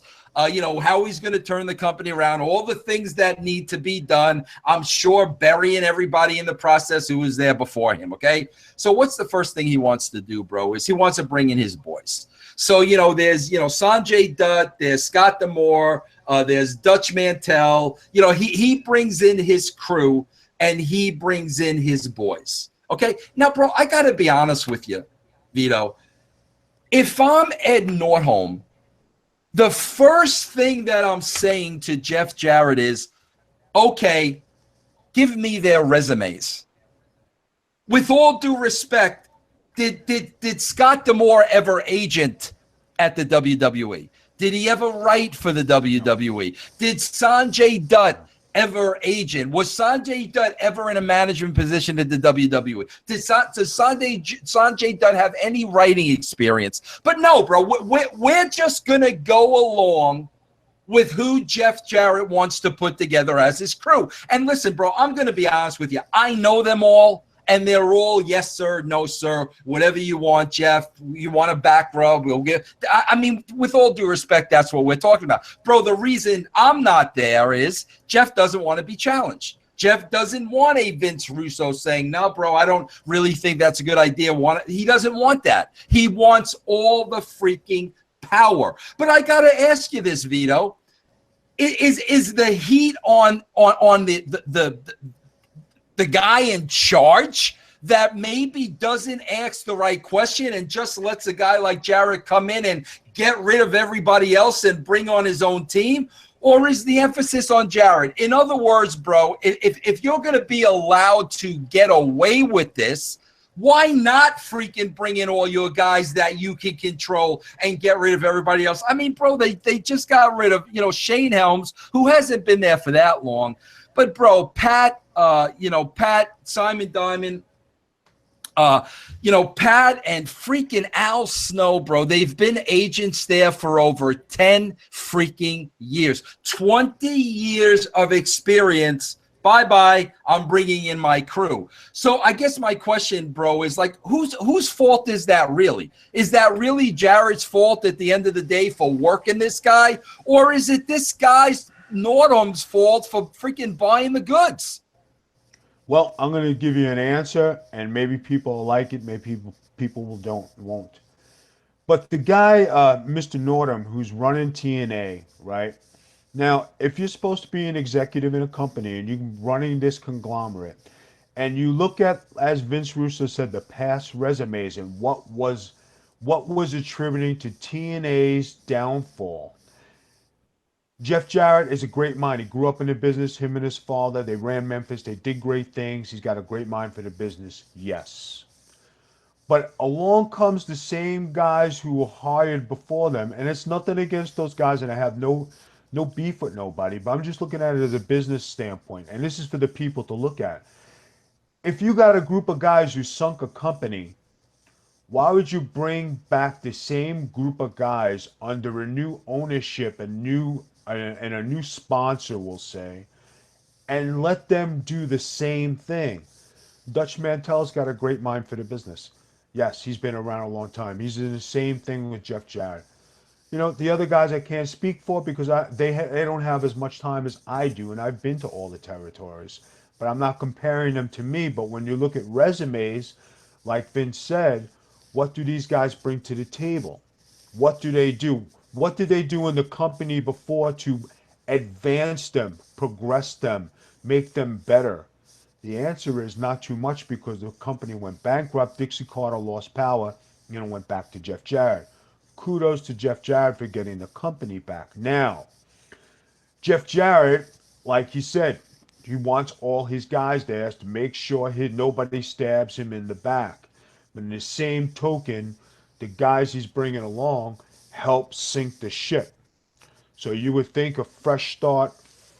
You know, how he's going to turn the company around, all the things that need to be done. I'm sure burying everybody in the process who was there before him, okay? So what's the first thing he wants to do, bro, is he wants to bring in his boys. So, you know, there's, you know, Sanjay Dutt, there's Scott D'Amore, there's Dutch Mantel. You know, he brings in his crew, and he brings in his boys, okay? Now, bro, I got to be honest with you, Vito. If I'm Ed Nordholm, the first thing that I'm saying to Jeff Jarrett is, okay, give me their resumes. With all due respect, Did Scott D'Amore ever agent at the WWE? Did he ever write for the WWE? Did Sanjay Dutt ever agent? Was Sanjay Dutt ever in a management position at the WWE? Does Sanjay Dutt have any writing experience? But no, bro, we're just going to go along with who Jeff Jarrett wants to put together as his crew. And listen, bro, I'm going to be honest with you. I know them all, and they're all yes, sir, no, sir, whatever you want, Jeff. You want a back rub, we'll get. I mean, with all due respect, that's what we're talking about. Bro, the reason I'm not there is Jeff doesn't want to be challenged. Jeff doesn't want a Vince Russo saying, no, bro, I don't really think that's a good idea. He doesn't want that. He wants all the freaking power. But I got to ask you this, Vito. Is the heat on the guy in charge that maybe doesn't ask the right question and just lets a guy like Jarrett come in and get rid of everybody else and bring on his own team? Or is the emphasis on Jarrett? In other words, bro, if you're going to be allowed to get away with this, why not freaking bring in all your guys that you can control and get rid of everybody else? I mean, bro, they just got rid of, Shane Helms, who hasn't been there for that long. But, bro, Pat, Simon Diamond, Pat and freaking Al Snow, bro, they've been agents there for over 10 freaking years. 20 years of experience. Bye-bye, I'm bringing in my crew. So I guess my question, bro, is like, whose fault is that really? Is that really Jarrett's fault at the end of the day for working this guy? Or is it this guy's, Nordum's fault for freaking buying the goods? Well, I'm going to give you an answer, and maybe people will like it, maybe people won't. But the guy, Mr. Nordum, who's running TNA, right? Now, if you're supposed to be an executive in a company and you're running this conglomerate, and you look at, as Vince Russo said, the past resumes and what was attributing to TNA's downfall. Jeff Jarrett is a great mind. He grew up in the business, him and his father. They ran Memphis. They did great things. He's got a great mind for the business. Yes. But along comes the same guys who were hired before them, and it's nothing against those guys, and I have no beef with nobody, but I'm just looking at it as a business standpoint, and this is for the people to look at. If you got a group of guys who sunk a company, why would you bring back the same group of guys under a new ownership, and a new sponsor, we'll say, and let them do the same thing? Dutch Mantel's got a great mind for the business. Yes, he's been around a long time. He's in the same thing with Jeff Jarrett. The other guys I can't speak for because they don't have as much time as I do, and I've been to all the territories. But I'm not comparing them to me. But when you look at resumes, like Vince said, what do these guys bring to the table? What do they do? What did they do in the company before to advance them, progress them, make them better? The answer is not too much because the company went bankrupt. Dixie Carter lost power, went back to Jeff Jarrett. Kudos to Jeff Jarrett for getting the company back. Now, Jeff Jarrett, like he said, he wants all his guys there to make sure nobody stabs him in the back. But in the same token, the guys he's bringing along help sink the ship. So you would think a fresh start,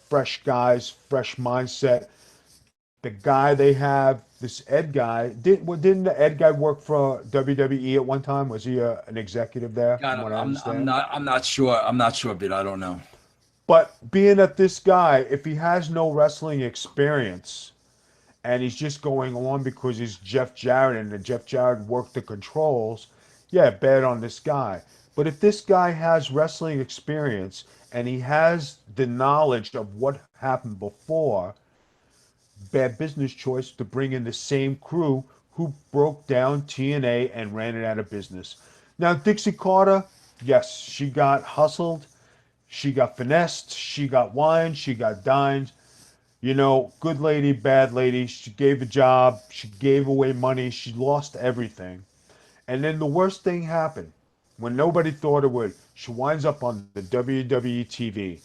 fresh guys, fresh mindset. The guy they have, this Ed guy, didn't the Ed guy work for WWE at one time? Was he an executive there? God, I'm not sure. I'm not sure, but I don't know. But being that this guy, if he has no wrestling experience and he's just going on because he's Jeff Jarrett and the Jeff Jarrett worked the controls, yeah, bad on this guy. But if this guy has wrestling experience and he has the knowledge of what happened before, bad business choice to bring in the same crew who broke down TNA and ran it out of business. Now, Dixie Carter, yes, she got hustled, she got finessed, she got wined, she got dined. Good lady, bad lady. She gave a job, she gave away money, she lost everything. And then the worst thing happened when nobody thought it would. She winds up on the WWE TV.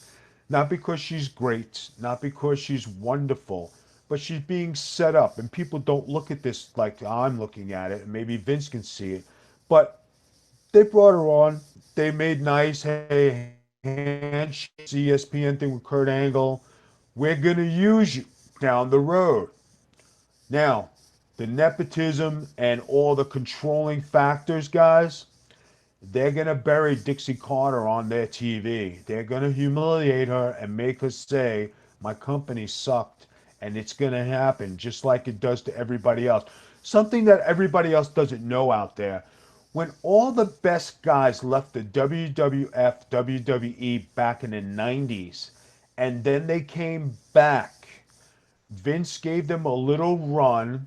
Not because she's great, not because she's wonderful, but she's being set up, and people don't look at this like I'm looking at it, and maybe Vince can see it. But they brought her on. They made nice, hey, handshake, ESPN thing with Kurt Angle. We're going to use you down the road. Now, the nepotism and all the controlling factors, guys, they're going to bury Dixie Carter on their TV. They're going to humiliate her and make her say, my company sucked. And it's going to happen just like it does to everybody else. Something that everybody else doesn't know out there. When all the best guys left the WWF, WWE back in the 90s, and then they came back, Vince gave them a little run,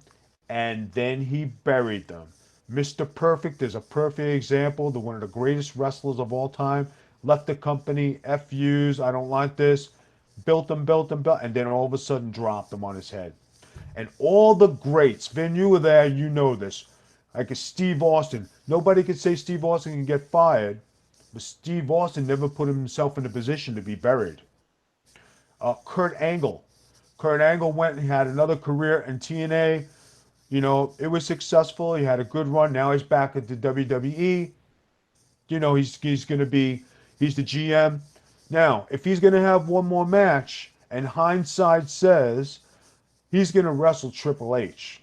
and then he buried them. Mr. Perfect is a perfect example. One of the greatest wrestlers of all time. Left the company, FUs, I don't like this. Built them, and then all of a sudden dropped them on his head. And all the greats, Vin, you were there, you know this. Like a Steve Austin. Nobody could say Steve Austin can get fired, but Steve Austin never put himself in a position to be buried. Kurt Angle. Kurt Angle went and had another career in TNA. You know, it was successful. He had a good run. Now he's back at the WWE. You know, he's the GM. Now, if he's going to have one more match, and hindsight says he's going to wrestle Triple H,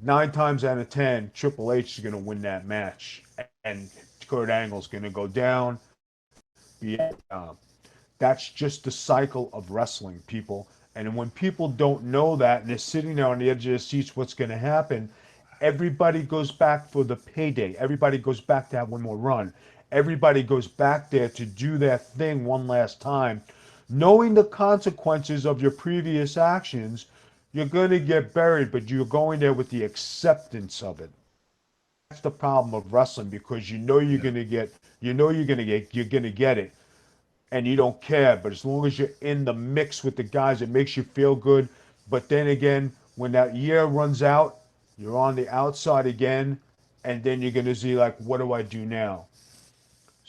9 times out of 10, Triple H is going to win that match. And Kurt Angle's going to go down. That's just the cycle of wrestling, people. And when people don't know that, and they're sitting there on the edge of their seats, what's going to happen? Everybody goes back for the payday. Everybody goes back to have one more run. Everybody goes back there to do their thing one last time. Knowing the consequences of your previous actions, you're going to get buried, but you're going there with the acceptance of it. That's the problem of wrestling, because you know you're going to get it, and you don't care. But as long as you're in the mix with the guys, it makes you feel good. But then again, when that year runs out, you're on the outside again, and then you're going to see, like, what do I do now?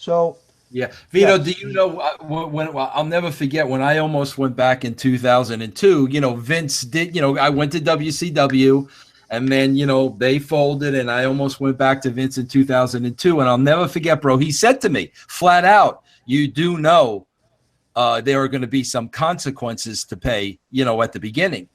So, yeah, Vito, do you know when I'll never forget when I almost went back in 2002, you know, Vince did, you know, I went to WCW, and then, you know, they folded, and I almost went back to Vince in 2002, and I'll never forget, bro, he said to me flat out, you do know there are going to be some consequences to pay, you know, at the beginning.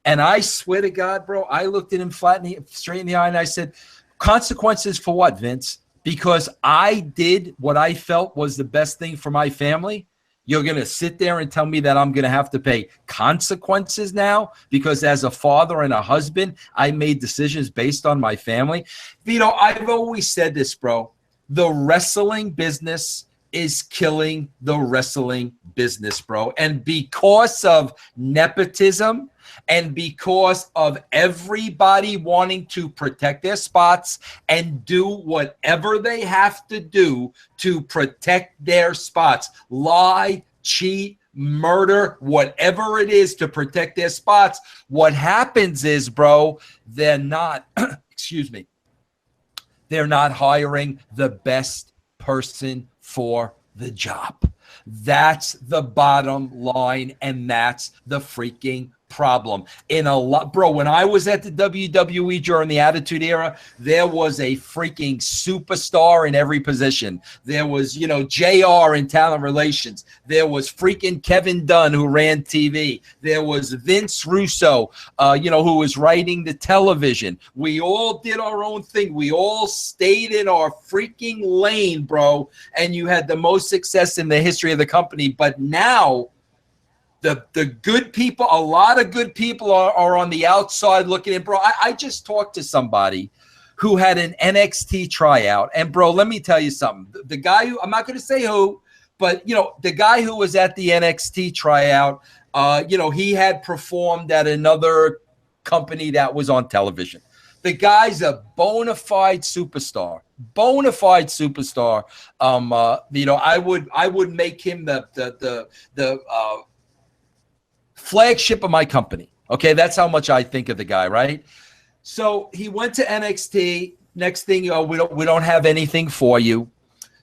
And I swear to God, bro, I looked at him straight in the eye, and I said, consequences for what, Vince? Because I did what I felt was the best thing for my family. You're going to sit there and tell me that I'm going to have to pay consequences now because as a father and a husband, I made decisions based on my family. Vito, I've always said this, bro. The wrestling business is killing the wrestling business, bro. And because of nepotism and because of everybody wanting to protect their spots and do whatever they have to do to protect their spots, lie, cheat, murder, whatever it is to protect their spots, what happens is, bro, they're not, excuse me, they're not hiring the best person for the job. That's the bottom line, and that's the freaking problem. In a lot, bro, when I was at the WWE during the Attitude Era, there was a freaking superstar in every position. There was, you know, JR in talent relations. There was freaking Kevin Dunn, who ran TV. There was Vince Russo, you know, who was writing the television. We all did our own thing. We all stayed in our freaking lane, bro, and you had the most success in the history of the company. But now, the good people, a lot of good people are on the outside looking in, bro. I just talked to somebody who had an NXT tryout. And, bro, let me tell you something. The guy who, I'm not going to say who, but, you know, the guy who was at the NXT tryout, you know, he had performed at another company that was on television. The guy's a bona fide superstar. Bona fide superstar. You know, I would make him the flagship of my company. Okay, that's how much I think of the guy, right? So he went to NXT. Next thing, you know, we don't have anything for you.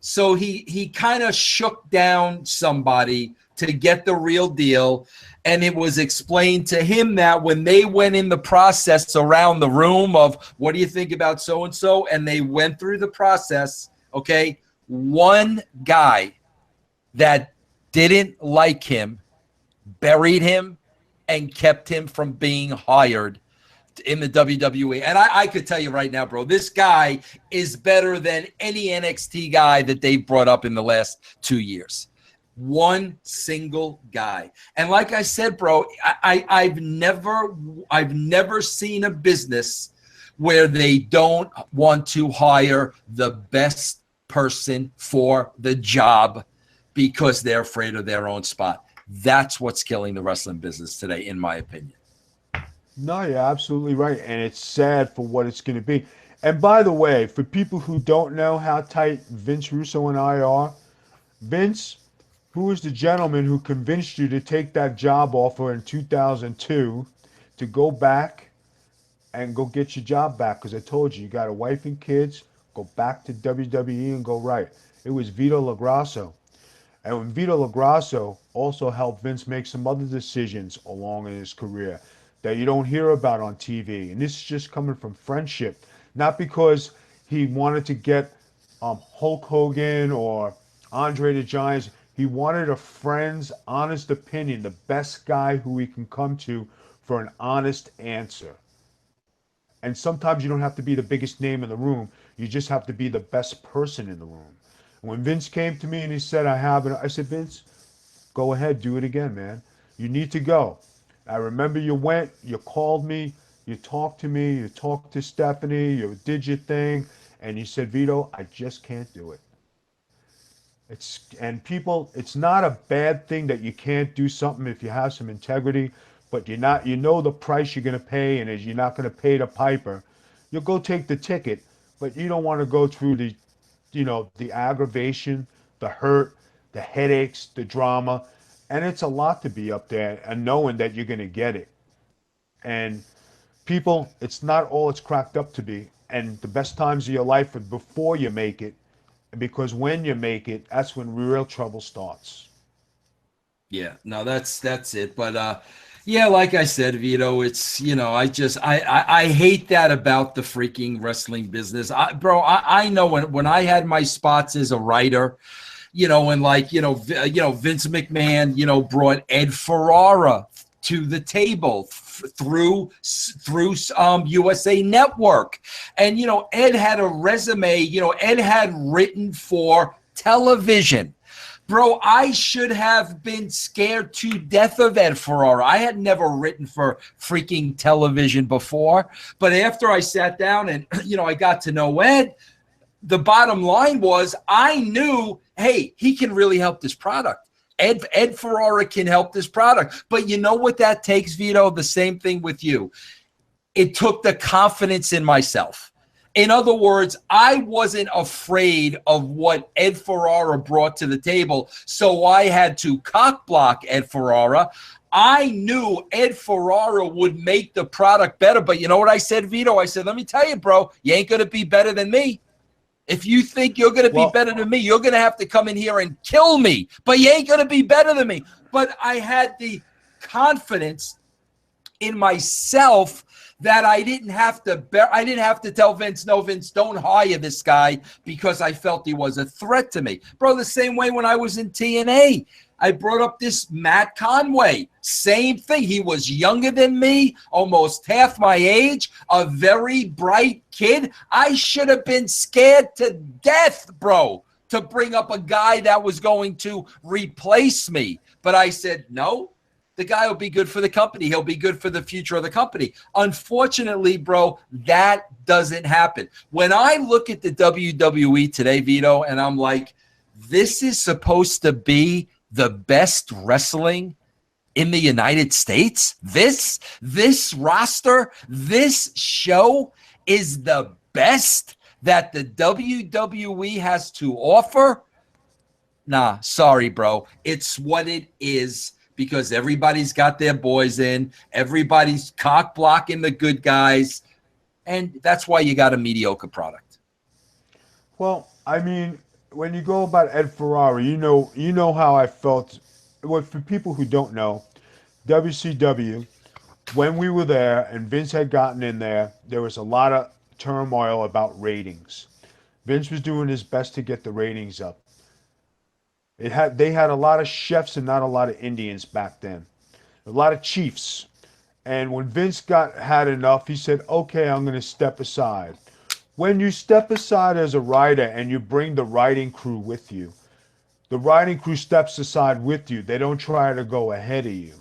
So he kind of shook down somebody to get the real deal. And it was explained to him that when they went in the process around the room of what do you think about so-and-so, and they went through the process, okay, one guy that didn't like him buried him and kept him from being hired in the WWE. And I could tell you right now, bro, this guy is better than any NXT guy that they've brought up in the last 2 years. One single guy. And like I said, bro, I've never seen a business where they don't want to hire the best person for the job because they're afraid of their own spot. That's what's killing the wrestling business today, in my opinion. No, you're absolutely right. And it's sad for what it's going to be. And by the way, for people who don't know how tight Vince Russo and I are, Vince, who is the gentleman who convinced you to take that job offer in 2002 to go back and go get your job back? Because I told you got a wife and kids, go back to WWE and go right. It was Vito LaGrasso. And when Vito LaGrasso also helped Vince make some other decisions along in his career that you don't hear about on TV. And this is just coming from friendship, not because he wanted to get Hulk Hogan or Andre the Giant. He wanted a friend's honest opinion, the best guy who he can come to for an honest answer. And sometimes you don't have to be the biggest name in the room. You just have to be the best person in the room. When Vince came to me and he said, I said, Vince, go ahead, do it again, man. You need to go. I remember you went, you called me, you talked to me, you talked to Stephanie, you did your thing, and you said, Vito, I just can't do it. It's not a bad thing that you can't do something if you have some integrity, but you know the price you're going to pay, and as you're not going to pay the piper, you'll go take the ticket, but you don't want to go through the aggravation, the hurt, the headaches, the drama. And it's a lot to be up there and knowing that you're going to get it. And people, it's not all it's cracked up to be. And the best times of your life are before you make it. Because when you make it, that's when real trouble starts. Yeah, no, that's it. But yeah, like I said, Vito, it's, I hate that about the freaking wrestling business. I know when I had my spots as a writer, and Vince McMahon, brought Ed Ferrara to the table through USA Network. And, Ed had a resume, Ed had written for television. Bro, I should have been scared to death of Ed Ferrara. I had never written for freaking television before. But after I sat down and, I got to know Ed, the bottom line was I knew, hey, he can really help this product. Ed Ferrara can help this product. But you know what that takes, Vito? The same thing with you. It took the confidence in myself. In other words, I wasn't afraid of what Ed Ferrara brought to the table, so I had to cock block Ed Ferrara. I knew Ed Ferrara would make the product better. But you know what I said, Vito? I said, let me tell you, bro, you ain't going to be better than me. If you think you're going to be better than me, you're going to have to come in here and kill me. But you ain't going to be better than me. But I had the confidence in myself that I didn't have to tell Vince, no, Vince, don't hire this guy, because I felt he was a threat to me. Bro, the same way when I was in TNA, I brought up this Matt Conway. Same thing. He was younger than me, almost half my age, a very bright kid. I should have been scared to death, bro, to bring up a guy that was going to replace me. But I said, no, the guy will be good for the company. He'll be good for the future of the company. Unfortunately, bro, that doesn't happen. When I look at the WWE today, Vito, and I'm like, this is supposed to be the best wrestling in the United States? This roster, this show is the best that the WWE has to offer? Nah, sorry, bro. It's what it is, because everybody's got their boys in. Everybody's cock blocking the good guys. And that's why you got a mediocre product. Well, I mean, when you go about Ed Ferrara, you know how I felt well, for people who don't know, WCW, when we were there and Vince had gotten in there was a lot of turmoil about ratings. Vince was doing his best to get the ratings up. They had a lot of chefs and not a lot of Indians back then. A lot of chiefs. And when Vince had enough, he said, "Okay, I'm going to step aside." When you step aside as a writer and you bring the writing crew with you, the writing crew steps aside with you. They don't try to go ahead of you.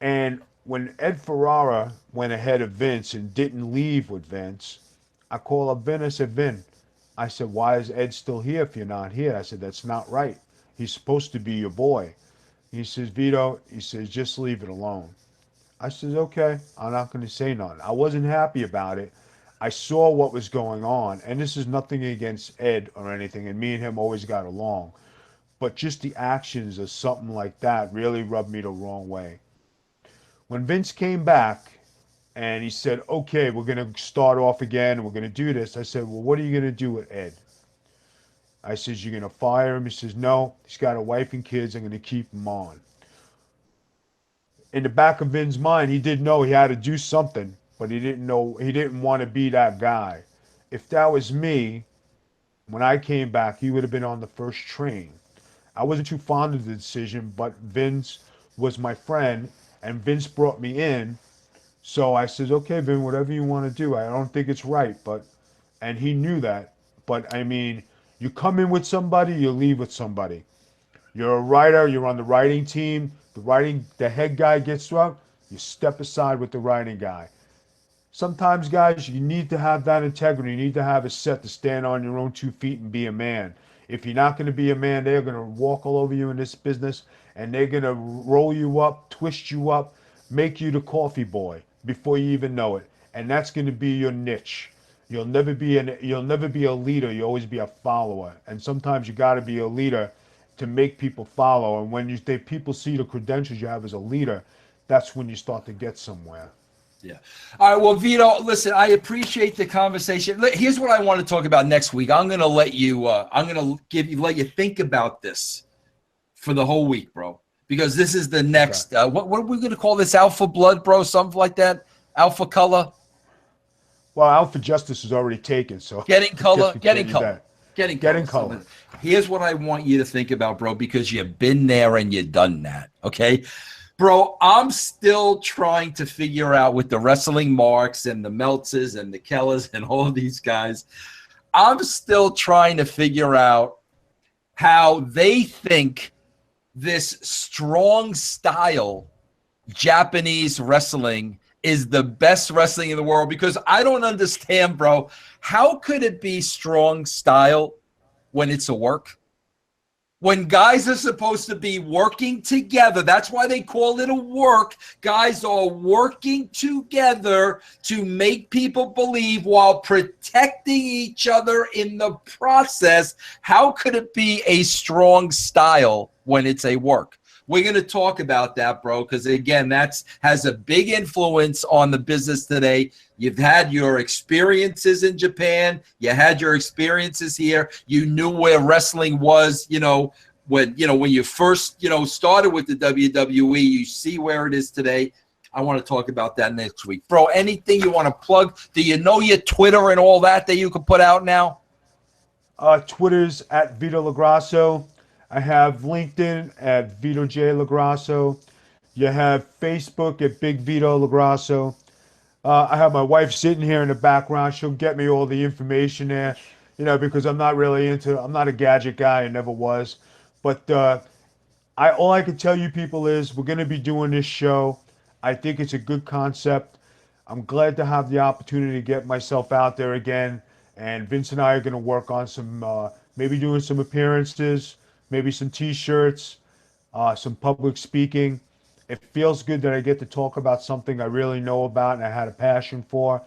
And when Ed Ferrara went ahead of Vince and didn't leave with Vince, I called up Vin. I said, "Vin," I said, "why is Ed still here if you're not here?" I said, "That's not right. He's supposed to be your boy." He says, "Vito," he says, "just leave it alone." I says, "Okay, I'm not going to say nothing." I wasn't happy about it. I saw what was going on, and this is nothing against Ed or anything, and me and him always got along. But just the actions of something like that really rubbed me the wrong way. When Vince came back and he said, "Okay, we're going to start off again, and we're going to do this," I said, "Well, what are you going to do with Ed?" I says, "You're going to fire him?" He says, "No, he's got a wife and kids. I'm going to keep him on." In the back of Vin's mind, he did know he had to do something, but he didn't want to be that guy. If that was me, when I came back, he would have been on the first train. I wasn't too fond of the decision, but Vince was my friend, and Vince brought me in. So I said, "Okay, Vin, whatever you want to do. I don't think it's right," and he knew that. But I mean, you come in with somebody, you leave with somebody. You're a writer, you're on the writing team, the head guy gets drunk, you step aside with the writing guy. Sometimes, guys, you need to have that integrity. You need to have a set to stand on your own 2 feet and be a man. If you're not going to be a man, they're going to walk all over you in this business, and they're going to roll you up, twist you up, make you the coffee boy before you even know it. And that's going to be your niche. You'll never be a leader. You'll always be a follower. And sometimes you got to be a leader to make people follow. And when people see the credentials you have as a leader, that's when you start to get somewhere. Yeah. All right. Well, Vito, listen, I appreciate the conversation. Here's what I want to talk about next week. I'm going to let you, let you think about this for the whole week, bro, because this is the next, what are we going to call this? Alpha blood, bro? Something like that? Alpha color? Well, Alpha Justice is already taken, so Getting color. color. Here's what I want you to think about, bro, because you've been there and you've done that. Okay. Bro, I'm still trying to figure out with the wrestling marks and the Meltzers and the Kellers and all of these guys, I'm still trying to figure out how they think this strong style Japanese wrestling is the best wrestling in the world, because I don't understand, bro. How could it be strong style when it's a work? When guys are supposed to be working together, that's why they call it a work. Guys are working together to make people believe while protecting each other in the process. How could it be a strong style when it's a work? We're going to talk about that, bro, because, again, that has a big influence on the business today. You've had your experiences in Japan. You had your experiences here. You knew where wrestling was, when you first, started with the WWE. You see where it is today. I want to talk about that next week. Bro, anything you want to plug? Do you know your Twitter and all that you can put out now? Twitter's at Vito LaGrasso. I have LinkedIn at Vito J. LaGrasso. You have Facebook at Big Vito LaGrasso. I have my wife sitting here in the background. She'll get me all the information there, because I'm not a gadget guy. I never was. But all I can tell you people is we're going to be doing this show. I think it's a good concept. I'm glad to have the opportunity to get myself out there again. And Vince and I are going to work on maybe doing some appearances, maybe some T-shirts, some public speaking. It feels good that I get to talk about something I really know about and I had a passion for.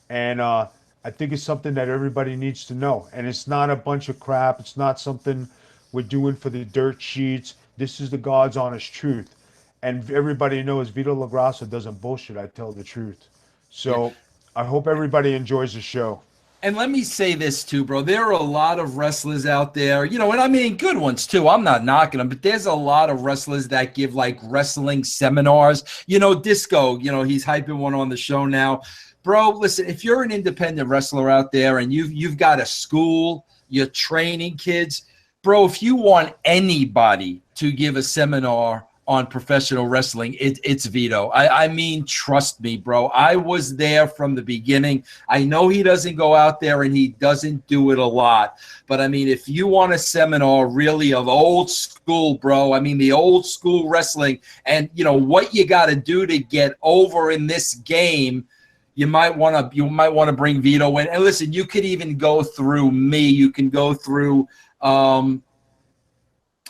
And I think it's something that everybody needs to know. And it's not a bunch of crap. It's not something we're doing for the dirt sheets. This is the God's honest truth. And everybody knows Vito LaGrasso doesn't bullshit. I tell the truth. So I hope everybody enjoys the show. And let me say this too, bro. There are a lot of wrestlers out there, and I mean good ones too. I'm not knocking them, but there's a lot of wrestlers that give like wrestling seminars. Disco, he's hyping one on the show now. Bro, listen, if you're an independent wrestler out there and you've got a school, you're training kids, bro, if you want anybody to give a seminar on professional wrestling, it's Vito. I mean, trust me, bro. I was there from the beginning. I know he doesn't go out there and he doesn't do it a lot. But, I mean, if you want a seminar really of old school, bro, I mean, the old school wrestling and, what you got to do to get over in this game, you might want to bring Vito in. And listen, you could even go through me. You can go through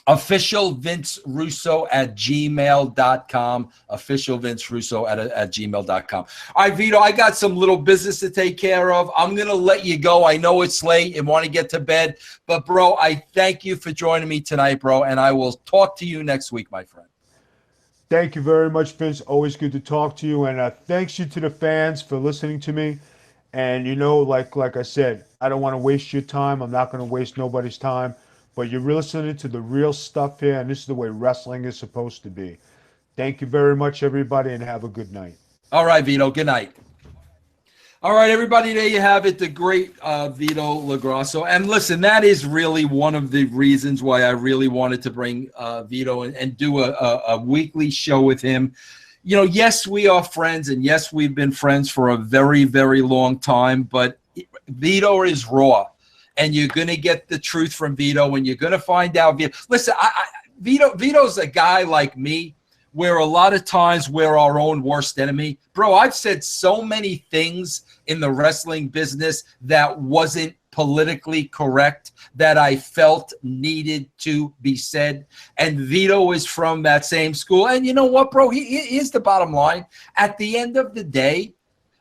official Vince Russo at gmail.com. Official Vince Russo at gmail.com. All right, Vito, I got some little business to take care of. I'm going to let you go. I know it's late and want to get to bed. But, bro, I thank you for joining me tonight, bro. And I will talk to you next week, my friend. Thank you very much, Vince. Always good to talk to you. And thanks you to the fans for listening to me. And, like I said, I don't want to waste your time. I'm not going to waste nobody's time. But you're listening to the real stuff here, and this is the way wrestling is supposed to be. Thank you very much, everybody, and have a good night. All right, Vito. Good night. All right, everybody, there you have it, the great Vito LaGrasso. And listen, that is really one of the reasons why I really wanted to bring Vito and do a weekly show with him. Yes, we are friends, and yes, we've been friends for a very, very long time, but Vito is raw. And you're going to get the truth from Vito, and you're going to find out. Listen, Vito's a guy like me where a lot of times we're our own worst enemy. Bro, I've said so many things in the wrestling business that wasn't politically correct that I felt needed to be said. And Vito is from that same school. And you know what, bro? Here's the bottom line. At the end of the day,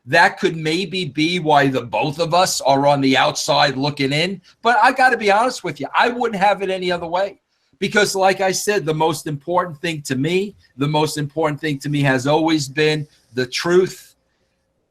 that could maybe be why the both of us are on the outside looking in. But I got to be honest with you. I wouldn't have it any other way. Because like I said, the most important thing to me has always been the truth,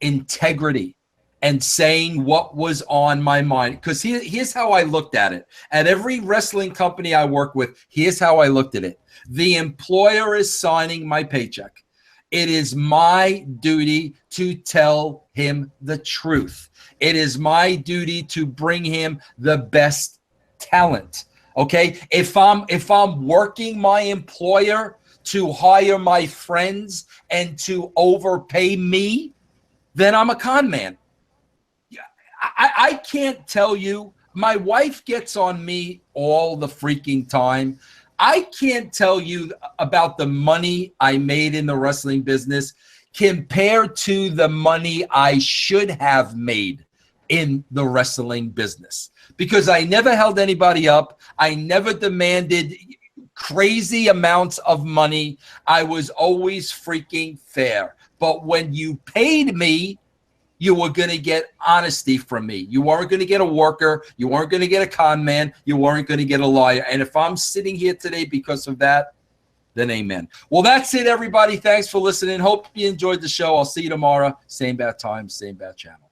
integrity, and saying what was on my mind. Because here's how I looked at it. At every wrestling company I work with, here's how I looked at it. The employer is signing my paycheck. It is my duty to tell him the truth. It is my duty to bring him the best talent. Okay? If I'm working my employer to hire my friends and to overpay me, then I'm a con man. I can't tell you. My wife gets on me all the freaking time. I can't tell you about the money I made in the wrestling business compared to the money I should have made in the wrestling business, because I never held anybody up. I never demanded crazy amounts of money. I was always freaking fair. But when you paid me, you were going to get honesty from me. You weren't going to get a worker. You weren't going to get a con man. You weren't going to get a liar. And if I'm sitting here today because of that, then amen. Well, that's it, everybody. Thanks for listening. Hope you enjoyed the show. I'll see you tomorrow. Same bad time, same bad channel.